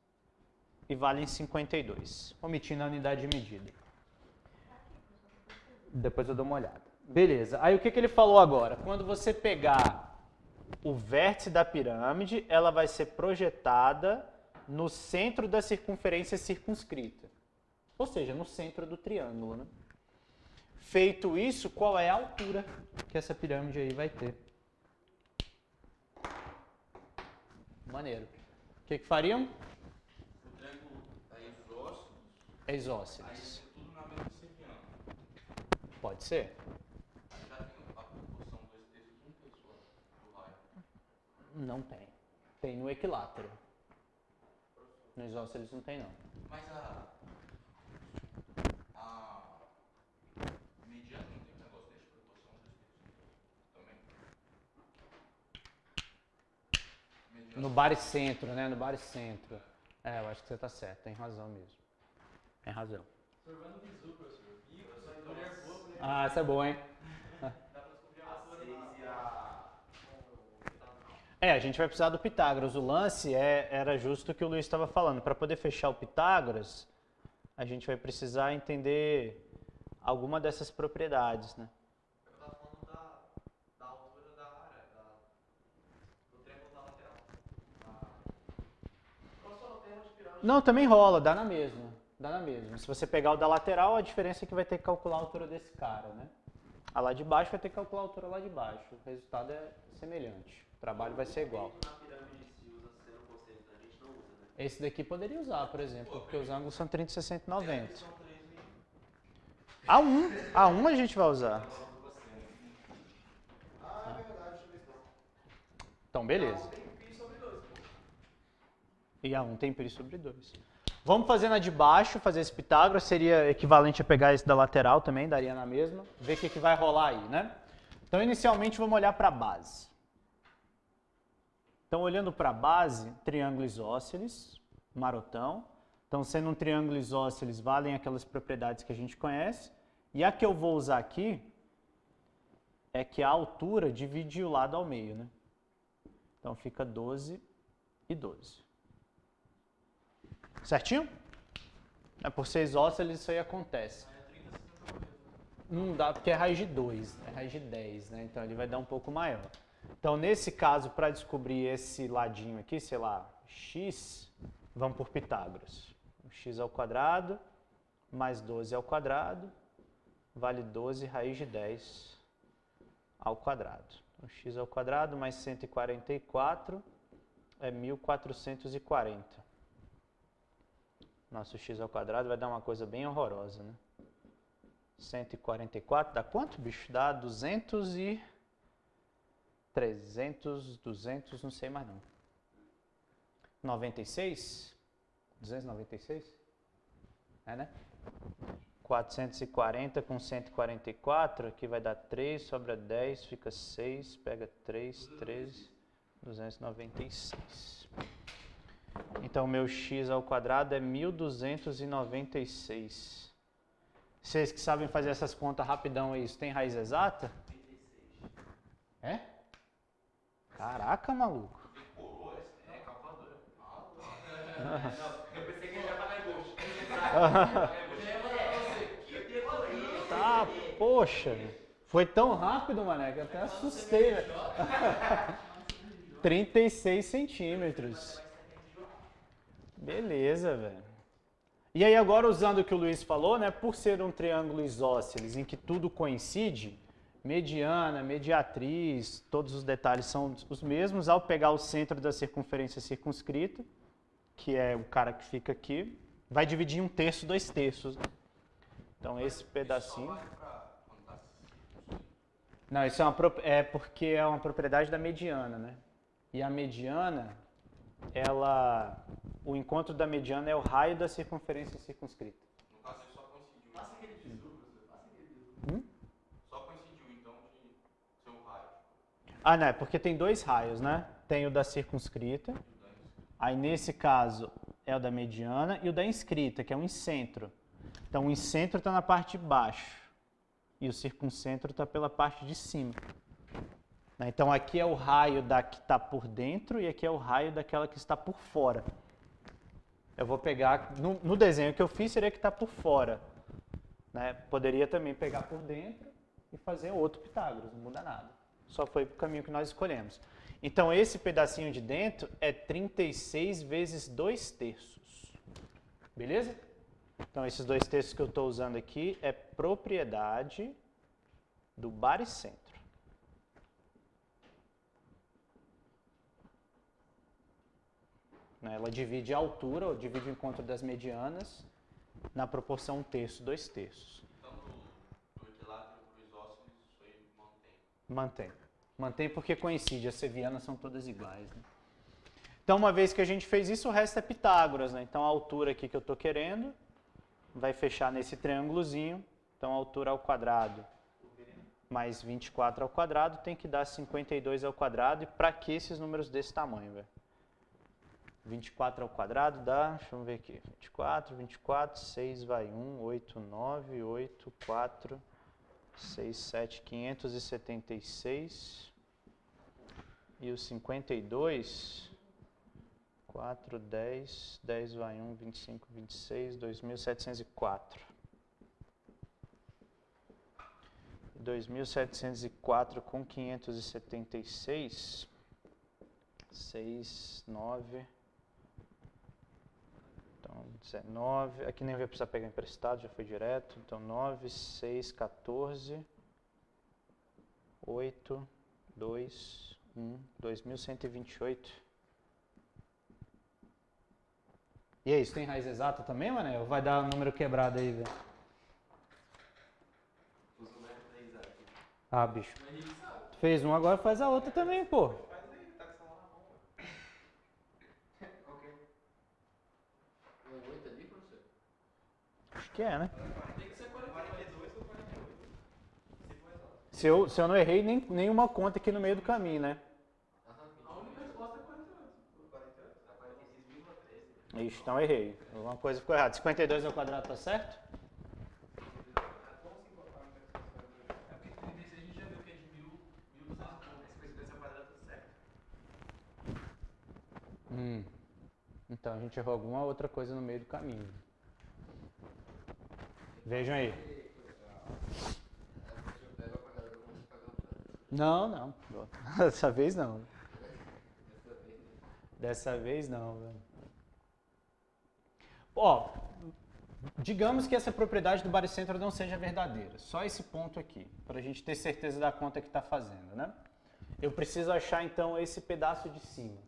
e valem 52, omitindo a unidade de medida. Depois eu dou uma olhada. Beleza, aí o que ele falou agora? Quando você pegar o vértice da pirâmide, ela vai ser projetada no centro da circunferência circunscrita. Ou seja, no centro do triângulo, né? Feito isso, qual é a altura que essa pirâmide aí vai ter? Maneiro. O que fariam? O triângulo é isósceles. É Aí isósceles. é tudo na mesma sequião. Pode ser? Aí já tem a proporção 2/3, 1/3 do raio. Não tem. Tem no equilátero. No isósceles não tem, não. Mas a mediana não tem um negócio desse, proporção 2/3 também? Mediana. No baricentro, né? No baricentro. É, eu acho que você tá certo. Tem razão mesmo. Tem razão. Observando o bizu, professor. E eu sou mulher boa, mulher. Ah, essa é boa, hein? Dá pra descobrir a altura A gente vai precisar do Pitágoras. O lance era justo o que o Luiz estava falando. Para poder fechar o Pitágoras, a gente vai precisar entender alguma dessas propriedades, né? Eu tava falando da altura da área, do triângulo da lateral. Professor, não tem uma de pirâmide. Não, também rola, dá na mesma. Dá na mesma. Se você pegar o da lateral, a diferença é que vai ter que calcular a altura desse cara, né? A lá de baixo vai ter que calcular a altura lá de baixo. O resultado é semelhante. O trabalho vai ser igual. Na pirâmide se usa seno cosseno, a gente não usa, né? Esse daqui poderia usar, por exemplo, porque os ângulos são 30, 60 e 90. São 3 mil. A1 a gente vai usar. Ah, é verdade, deixa eu ver então. Então, beleza. Tem pi sobre 2, pô. E A1 tem π sobre 2. Vamos fazer na de baixo, fazer esse Pitágoras, seria equivalente a pegar esse da lateral também, daria na mesma. Ver o que vai rolar aí, né? Então, inicialmente, vamos olhar para a base. Então, olhando para a base, triângulo isósceles, marotão. Então, sendo um triângulo isósceles, valem aquelas propriedades que a gente conhece. E a que eu vou usar aqui é que a altura divide o lado ao meio, né? Então, fica 12 e 12. Certinho? É por ser isósceles, isso aí acontece. Não dá, porque é raiz de 2, é raiz de 10, né? Então, ele vai dar um pouco maior. Então, nesse caso, para descobrir esse ladinho aqui, sei lá, x, vamos por Pitágoras. X ao quadrado mais 12 ao quadrado vale 12 raiz de 10 ao quadrado. Então, x ao quadrado mais 144 é 1440. Nosso x ao quadrado vai dar uma coisa bem horrorosa, né? 144 dá quanto, bicho? Dá 200 e... 300, 200, não sei mais não. 96? 296? É, né? 440 com 144, aqui vai dar 3, sobra 10, fica 6, pega 3, 13, 296. Então, meu x ao quadrado é 1296. Vocês que sabem fazer essas contas rapidão aí, isso tem raiz exata? É? Caraca, maluco. É, calculadora. Eu pensei que ele já tá na embuste. Tá, poxa. Foi tão rápido, mané, que eu até assustei, velho. 36 centímetros. Beleza, velho. E aí agora, usando o que o Luiz falou, né, por ser um triângulo isósceles em que tudo coincide, mediana, mediatriz, todos os detalhes são os mesmos, ao pegar o centro da circunferência circunscrita, que é o cara que fica aqui, vai dividir em 1/3, 2/3. Então esse pedacinho... Não, isso é porque é uma propriedade da mediana, né? E a mediana, o encontro da mediana é o raio da circunferência circunscrita. No caso, ele só coincidiu. Passa aquele bizu, professor. Passa aquele bizu. Só coincidiu, então, de ser um raio. Ah, não, é porque tem dois raios, né? Tem o da circunscrita, aí nesse caso é o da mediana, e o da inscrita, que é o incentro. Então o incentro está na parte de baixo e o circuncentro está pela parte de cima. Então aqui é o raio da que está por dentro e aqui é o raio daquela que está por fora. Eu vou pegar, no desenho que eu fiz seria que está por fora. Né? Poderia também pegar por dentro e fazer outro Pitágoras, não muda nada. Só foi para o caminho que nós escolhemos. Então esse pedacinho de dentro é 36 vezes 2/3. Beleza? Então esses 2/3 que eu estou usando aqui é propriedade do baricentro. Ela divide a altura, ou divide o encontro das medianas, na proporção 1/3, 2/3. Então, do equilátero para o isósceles, isso aí mantém. Mantém. Mantém porque coincide, as sevianas são todas iguais. Né? Então, uma vez que a gente fez isso, o resto é Pitágoras. Né? Então, a altura aqui que eu estou querendo vai fechar nesse triângulozinho. Então, a altura ao quadrado mais 24 ao quadrado tem que dar 52 ao quadrado. E para que esses números desse tamanho, velho? 24 ao quadrado dá, deixa eu ver aqui, 24, 6 vai 1, 8, 9, 8, 4, 6, 7, 576. E o 52, 4, 10, 10 vai 1, 25, 26, 2704. 2704 com 576, 6, 9... Então, 19, aqui nem vai precisar pegar emprestado, já foi direto. Então, 9, 6, 14, 8, 2, 1, 2128. E é isso, tem raiz exata também, mané? Ou vai dar um número quebrado aí, velho? Ah, bicho. Tu fez um, agora faz a outra também, pô. Acho que é, né? Tem que ser 42 ou 48. Se eu não errei nenhuma conta aqui no meio do caminho, né? A única resposta é 48. 48? Dá 46,13. Ixi, então errei. Alguma coisa ficou errada. 52 ao quadrado tá certo? Como assim colocar uma resposta? É porque 36 a gente já viu que é de 1.200 pontos. 52 ao quadrado tá certo. Então a gente errou alguma outra coisa no meio do caminho. Vejam aí. Não. Dessa vez não. Dessa vez não, velho. Ó, digamos que essa propriedade do baricentro não seja verdadeira. Só esse ponto aqui, para a gente ter certeza da conta que está fazendo, né? Eu preciso achar então esse pedaço de cima.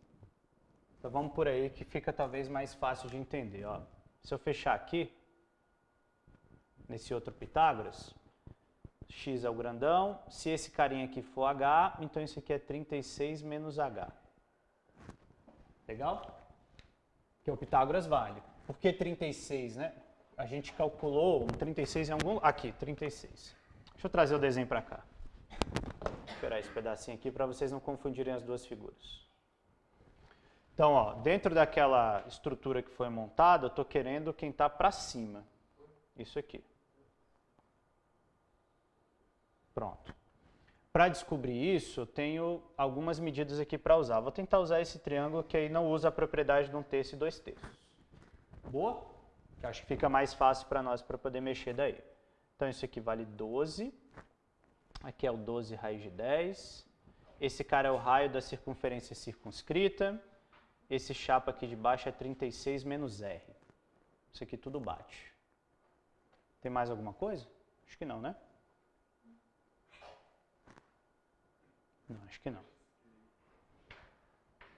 Então vamos por aí que fica talvez mais fácil de entender. Ó. Se eu fechar aqui, nesse outro Pitágoras, x é o grandão, se esse carinha aqui for h, então isso aqui é 36 menos h. Legal? Que o Pitágoras vale. Por que 36, né? A gente calculou 36 em algum... Aqui, 36. Deixa eu trazer o desenho para cá. Vou esperar esse pedacinho aqui para vocês não confundirem as duas figuras. Então, ó, dentro daquela estrutura que foi montada, eu estou querendo quem está para cima. Isso aqui. Pronto. Para descobrir isso, eu tenho algumas medidas aqui para usar. Vou tentar usar esse triângulo que aí não usa a propriedade de 1/3 e 2/3. Boa? Que acho que fica mais fácil para nós para poder mexer daí. Então isso aqui vale 12. Aqui é o 12 raiz de 10. Esse cara é o raio da circunferência circunscrita. Esse chapa aqui de baixo é 36 menos R. Isso aqui tudo bate. Tem mais alguma coisa? Acho que não, né? Não, acho que não.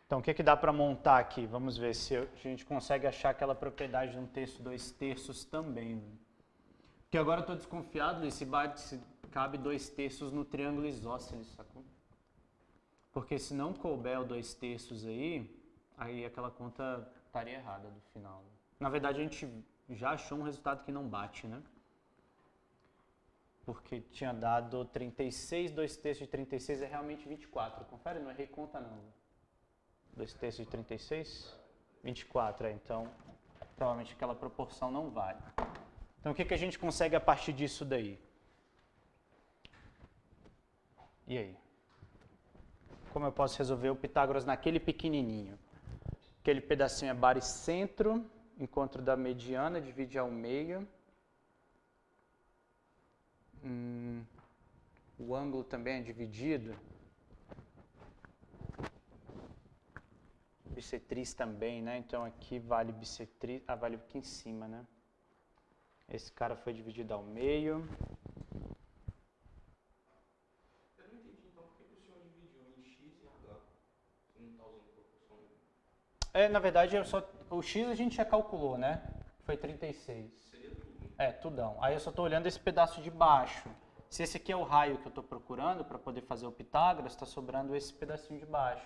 Então, o que, que dá para montar aqui? Vamos ver se a gente consegue achar aquela propriedade de 1/3, 2/3 também. Né? Porque agora eu estou desconfiado se cabe 2/3 no triângulo isósceles, sacou? Porque se não couber o 2/3 aí aquela conta estaria errada do final. Na verdade, a gente já achou um resultado que não bate, né? Porque tinha dado 36, 2/3 de 36 é realmente 24. Confere, não errei conta não. 2/3 de 36? 24, então provavelmente aquela proporção não vale. Então o que, que a gente consegue a partir disso daí? E aí? Como eu posso resolver o Pitágoras naquele pequenininho? Aquele pedacinho é baricentro, encontro da mediana, divide ao meio. O ângulo também é dividido. Bissetriz também, né? Então aqui vale bissetriz, vale aqui em cima, né? Esse cara foi dividido ao meio. Eu não entendi então por que o senhor dividiu em x e h. Você não está usando proporção nenhuma. Na verdade, o x a gente já calculou, né? Foi 36. Seria tudo. Tudão. Aí eu só estou olhando esse pedaço de baixo. Se esse aqui é o raio que eu estou procurando para poder fazer o Pitágoras, está sobrando esse pedacinho de baixo,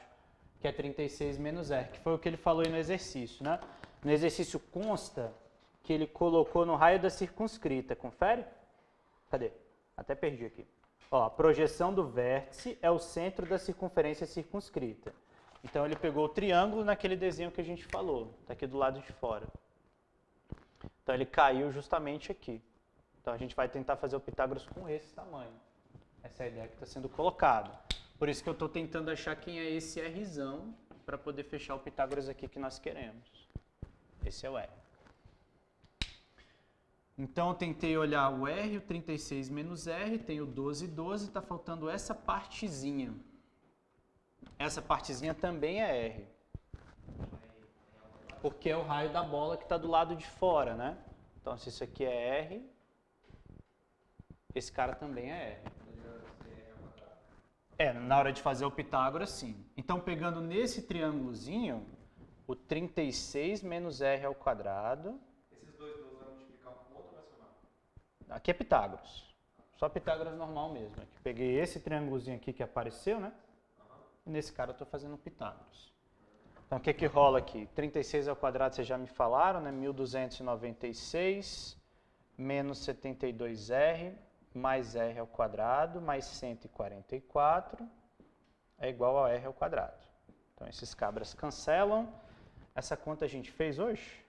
que é 36 menos R, que foi o que ele falou aí no exercício, né? No exercício consta que ele colocou no raio da circunscrita. Confere? Cadê? Até perdi aqui. Ó, a projeção do vértice é o centro da circunferência circunscrita. Então ele pegou o triângulo naquele desenho que a gente falou, tá aqui do lado de fora. Então ele caiu justamente aqui. Então a gente vai tentar fazer o Pitágoras com esse tamanho. Essa é a ideia que está sendo colocada. Por isso que eu estou tentando achar quem é esse Rzão para poder fechar o Pitágoras aqui que nós queremos. Esse é o R. Então eu tentei olhar o R, o 36 menos R, tem o 12, 12, está faltando essa partezinha. Essa partezinha também é R. Porque é o raio da bola que está do lado de fora, né? Então se isso aqui é R, esse cara também é R. Na hora de fazer o Pitágoras, sim. Então, pegando nesse triângulozinho, o 36 menos R ao quadrado. Esses dois vai multiplicar um com o outro ou vai somar? Aqui é Pitágoras. Só Pitágoras normal mesmo. Aqui peguei esse triângulozinho aqui que apareceu, né? E nesse cara eu estou fazendo Pitágoras. Então, o que que rola aqui? 36 ao quadrado, vocês já me falaram, né? 1296 menos 72R mais R ao quadrado, mais 144, é igual a R ao quadrado. Então, esses cabras cancelam. Essa conta a gente fez hoje?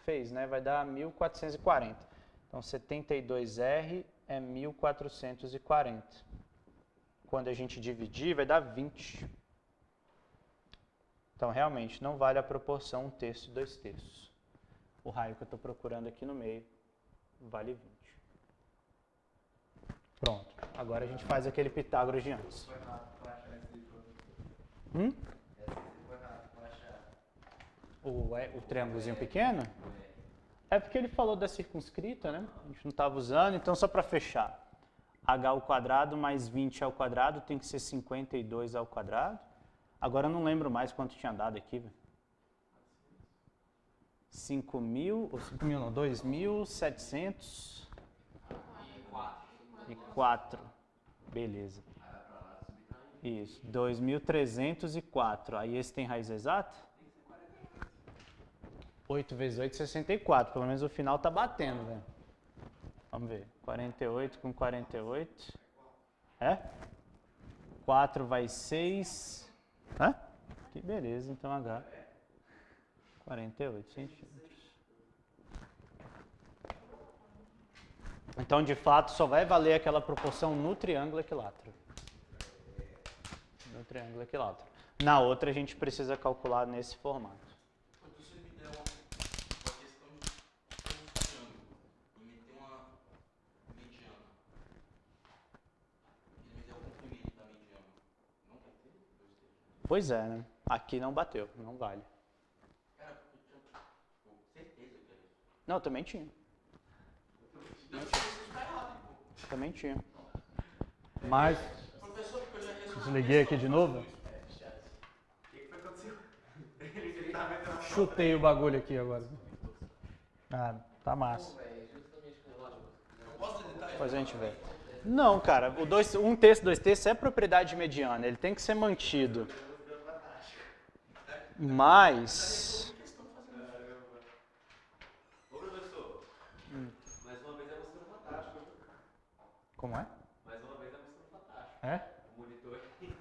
Fez, né? Vai dar 1440. Então, 72R é 1440. Quando a gente dividir, vai dar 20. Então, realmente, não vale a proporção 1/3 e 2/3. O raio que eu estou procurando aqui no meio vale 20. Pronto. Agora a gente faz aquele Pitágoras de antes. Foi rápido para achar esse livro. Foi rápido para achar. O triângulozinho pequeno? É porque ele falou da circunscrita, né? A gente não estava usando, então só para fechar. H ao quadrado mais 20 ao quadrado tem que ser 52 ao quadrado. Agora eu não lembro mais quanto tinha dado aqui, velho. 5.000, ou 5.000 não, 2.704. Beleza. Isso, 2.304. Aí esse tem raiz exata? 8 vezes 8, 64. Pelo menos o final tá batendo, velho. Vamos ver. 48 com 48. É? 4 vai 6. Hã? Que beleza, então H. 48 centímetros. Então, de fato, só vai valer aquela proporção no triângulo equilátero. No triângulo equilátero. Na outra, a gente precisa calcular nesse formato. Quando você me der uma questão de triângulo e meter uma mediana, Pois é, né? Aqui não bateu, não vale. Cara, eu tinha certeza que era isso. Não, também tinha. Também tinha. Mas, Professor, porque eu já resolvi. desliguei aqui de novo. O que foi que aconteceu? Ele tá metendo Chutei o bagulho aqui agora. Ah, tá massa. É justamente com o relógio. Eu posso deletar isso? Depois a gente vê. Não, cara, o 1 terço, 2 terços é propriedade mediana, ele tem que ser mantido. Mas, Ô, professor, mais uma vez é mostrando fantástico. como é? Mais uma vez é mostrando fantástico. É? O monitor aqui,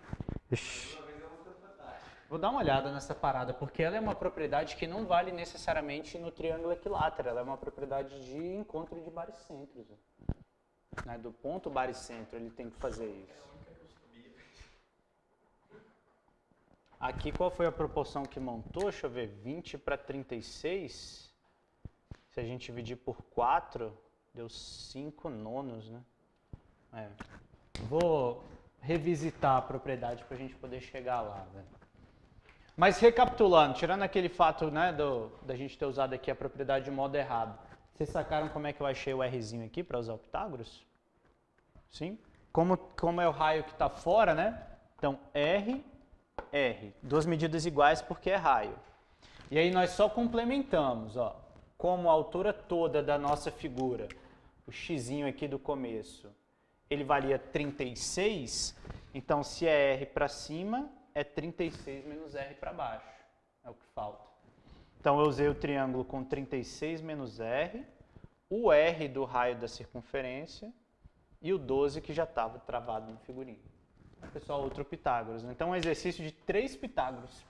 Ixi. mais uma vez é mostrando fantástico. Vou dar uma olhada nessa parada, porque ela é uma propriedade que não vale necessariamente no triângulo equilátero, ela é uma propriedade de encontro de baricentros. Né? Do ponto baricentro ele tem que fazer isso. Aqui qual foi a proporção que montou? Deixa eu ver, 20 para 36. Se a gente dividir por 4, deu 5 nonos, né? É. Vou revisitar a propriedade para a gente poder chegar lá, velho. Mas recapitulando, tirando aquele fato, né, da gente ter usado aqui a propriedade de modo errado, vocês sacaram como é que eu achei o Rzinho aqui para usar o Pitágoras? Sim? Como é o raio que está fora, né? Então, R, duas medidas iguais porque é raio. E aí nós só complementamos, ó, como a altura toda da nossa figura, o xzinho aqui do começo, ele valia 36, então se é R para cima, é 36 menos R para baixo, é o que falta. Então eu usei o triângulo com 36 menos R, o R do raio da circunferência e o 12 que já estava travado no figurinho. Pessoal, outro Pitágoras. Então, um exercício de 3 Pitágoras.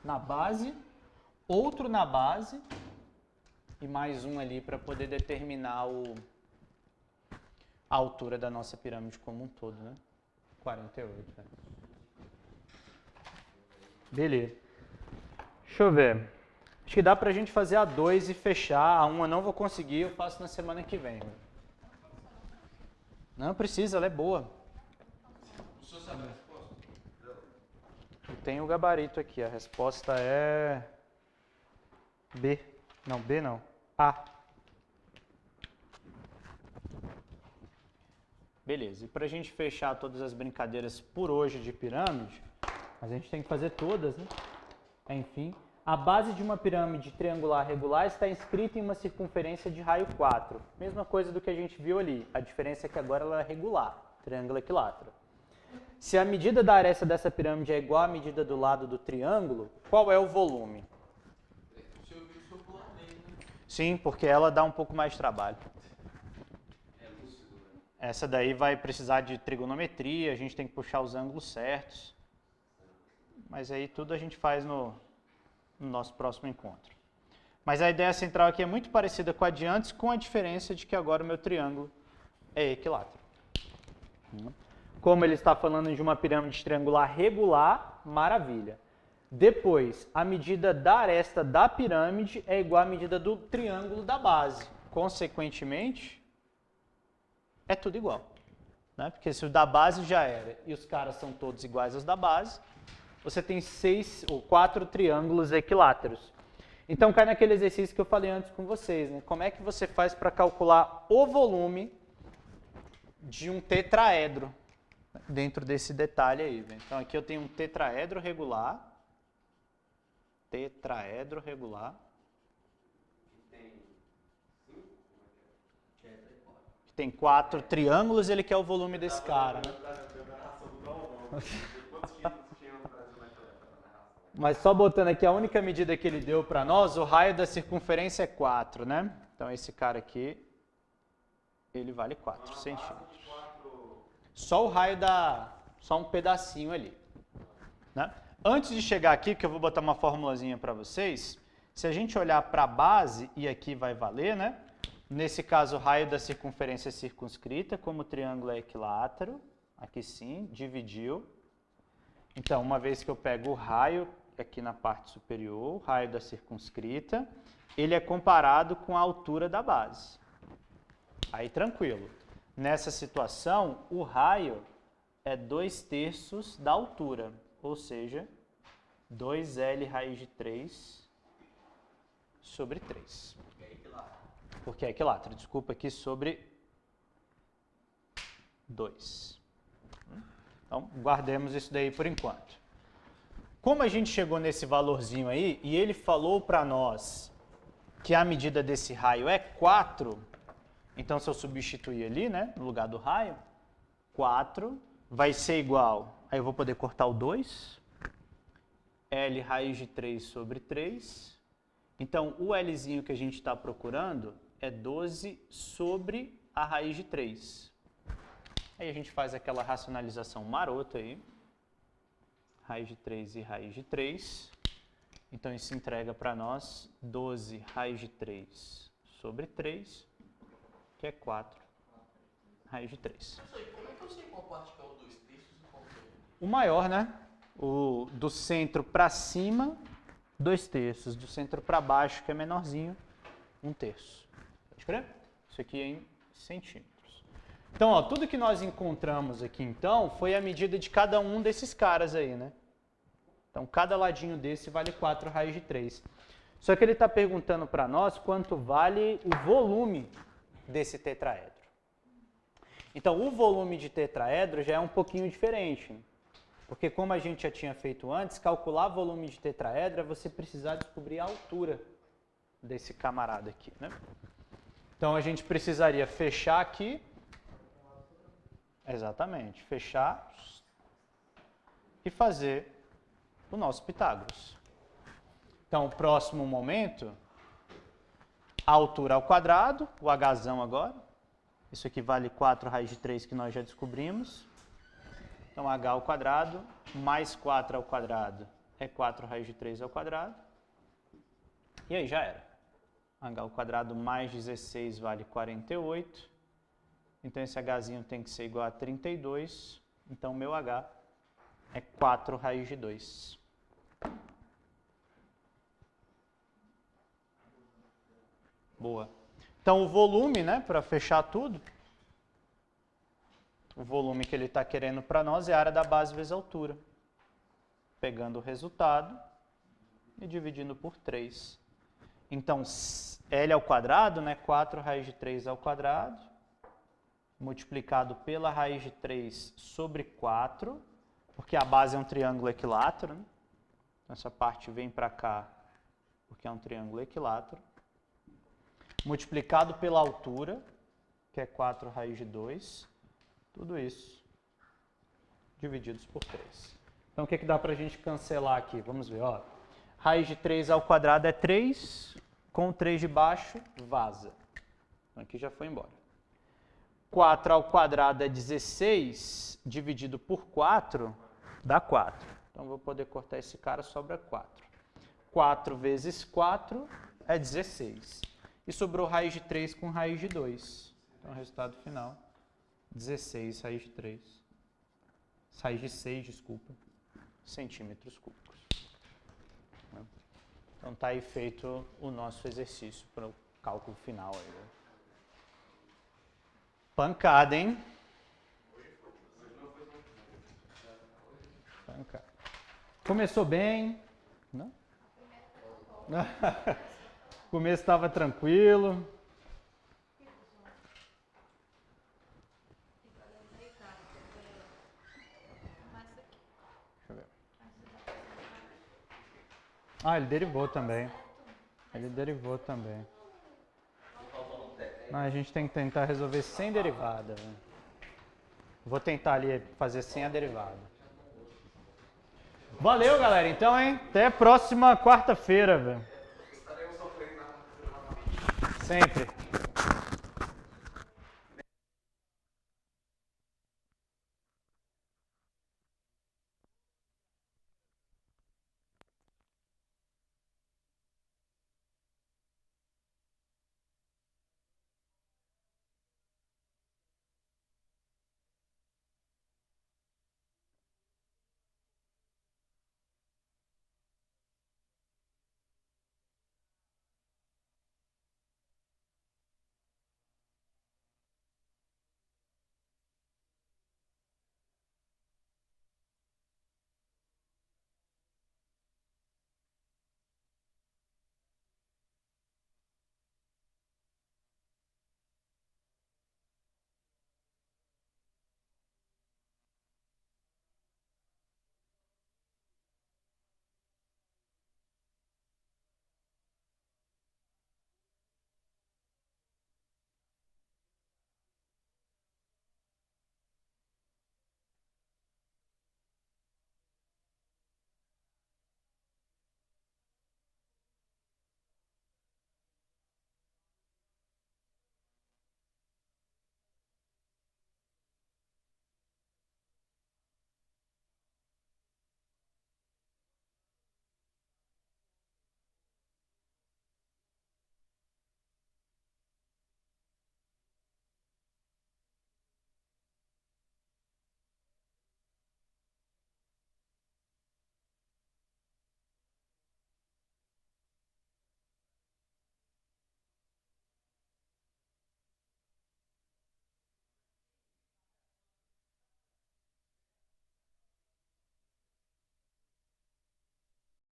Na base, outro na base e mais um ali para poder determinar a altura da nossa pirâmide como um todo, né? 48. Né? Beleza. Deixa eu ver. Acho que dá pra gente fazer a 2 e fechar. A 1 eu não vou conseguir, eu faço na semana que vem. Né? Não precisa, ela é boa. O senhor sabe a resposta? Tem o gabarito aqui, a resposta é B. Não, B não. A. Beleza, e para a gente fechar todas as brincadeiras por hoje de pirâmide, a gente tem que fazer todas, né? Enfim, a base de uma pirâmide triangular regular está inscrita em uma circunferência de raio 4. Mesma coisa do que a gente viu ali, a diferença é que agora ela é regular, triângulo equilátero. Se a medida da aresta dessa pirâmide é igual à medida do lado do triângulo, qual é o volume? O senhor viu circularmente, né? Sim, porque ela dá um pouco mais de trabalho. Essa daí vai precisar de trigonometria, a gente tem que puxar os ângulos certos. Mas aí tudo a gente faz no nosso próximo encontro. Mas a ideia central aqui é muito parecida com a de antes, com a diferença de que agora o meu triângulo é equilátero. Como ele está falando de uma pirâmide triangular regular, maravilha. Depois, a medida da aresta da pirâmide é igual à medida do triângulo da base. Consequentemente, é tudo igual. Né? Porque se o da base já era e os caras são todos iguais aos da base, você tem 4 triângulos equiláteros. Então cai naquele exercício que eu falei antes com vocês. Né? Como é que você faz para calcular o volume de um tetraedro? Dentro desse detalhe aí. Né? Então aqui eu tenho um tetraedro regular. Tetraedro regular. Que tem 4 triângulos, ele quer o volume desse cara. Né? Mas só botando aqui a única medida que ele deu para nós, o raio da circunferência é 4, né? Então esse cara aqui, ele vale 4 centímetros. Só o raio só um pedacinho ali. Né? Antes de chegar aqui, que eu vou botar uma formulazinha para vocês, se a gente olhar para a base, e aqui vai valer, né? Nesse caso, o raio da circunferência é circunscrita, como o triângulo é equilátero, aqui sim, dividiu. Então, uma vez que eu pego o raio aqui na parte superior, o raio da circunscrita, ele é comparado com a altura da base. Aí, tranquilo. Nessa situação, o raio é 2 terços da altura. ou seja, 2L raiz de 3 sobre 3. Porque é equilátero, desculpa, aqui sobre 2. Então, guardemos isso daí por enquanto. Como a gente chegou nesse valorzinho aí, e ele falou para nós que a medida desse raio é 4, então se eu substituir ali, né, no lugar do raio, 4 vai ser igual, aí eu vou poder cortar o 2, L raiz de 3 sobre 3. Então, o Lzinho que a gente está procurando é 12 sobre a raiz de 3. Aí a gente faz aquela racionalização marota aí. Raiz de 3 e raiz de 3. Então, isso entrega para nós 12 raiz de 3 sobre 3, que é 4 raiz de 3. Como é que eu sei qual parte que é o 2 terços e qual que é O maior, né? O do centro para cima, 2 terços. Do centro para baixo, que é menorzinho, 1 terço. Pode crer? Isso aqui é em centímetros. Então, ó, tudo que nós encontramos aqui, então, foi a medida de cada um desses caras aí, né? Então, cada ladinho desse vale 4 raiz de 3. Só que ele está perguntando para nós quanto vale o volume desse tetraedro. Então, o volume de tetraedro já é um pouquinho diferente. Porque como a gente já tinha feito antes, calcular volume de tetraedro é você precisar descobrir a altura desse camarada aqui, né? Então, a gente precisaria fechar aqui. Exatamente, fechar e fazer o nosso Pitágoras. Então, o próximo momento, a altura ao quadrado, o Hzão agora. Isso aqui vale 4 raiz de 3 que nós já descobrimos. Então, H ao quadrado mais 4 ao quadrado é 4 raiz de 3 ao quadrado. E aí já era. H ao quadrado mais 16 vale 48. Então, esse Hzinho tem que ser igual a 32. Então, meu H é 4 raiz de 2. Boa. Então, o volume, né, para fechar tudo, o volume que ele está querendo para nós é a área da base vezes a altura. Pegando o resultado e dividindo por 3. Então, L ao quadrado, né, 4 raiz de 3 ao quadrado, multiplicado pela raiz de 3 sobre 4, porque a base é um triângulo equilátero, né? Então, essa parte vem para cá, porque é um triângulo equilátero. Multiplicado pela altura, que é 4 raiz de 2, tudo isso divididos por 3. Então, o que dá para a gente cancelar aqui? Vamos ver, ó. Raiz de 3 ao quadrado é 3, com o 3 de baixo, vaza. Então, aqui já foi embora. 4 ao quadrado é 16, dividido por 4, dá 4. Então, vou poder cortar esse cara, sobra 4. 4 vezes 4 é 16. E sobrou raiz de 3 com raiz de 2. Então, o resultado final, 16 raiz de 3. Raiz de 6, desculpa, centímetros cúbicos. Então, está aí feito o nosso exercício para o cálculo final. Aí, né? Pancada, hein? Pancada. Começou bem, não? O começo estava tranquilo. Deixa eu ver. Ah, ele derivou também. Ele derivou também. Não, a gente tem que tentar resolver sem derivada. Né? Vou tentar ali fazer sem a derivada. Valeu, galera. Então, hein? Até a próxima quarta-feira, velho. Sempre.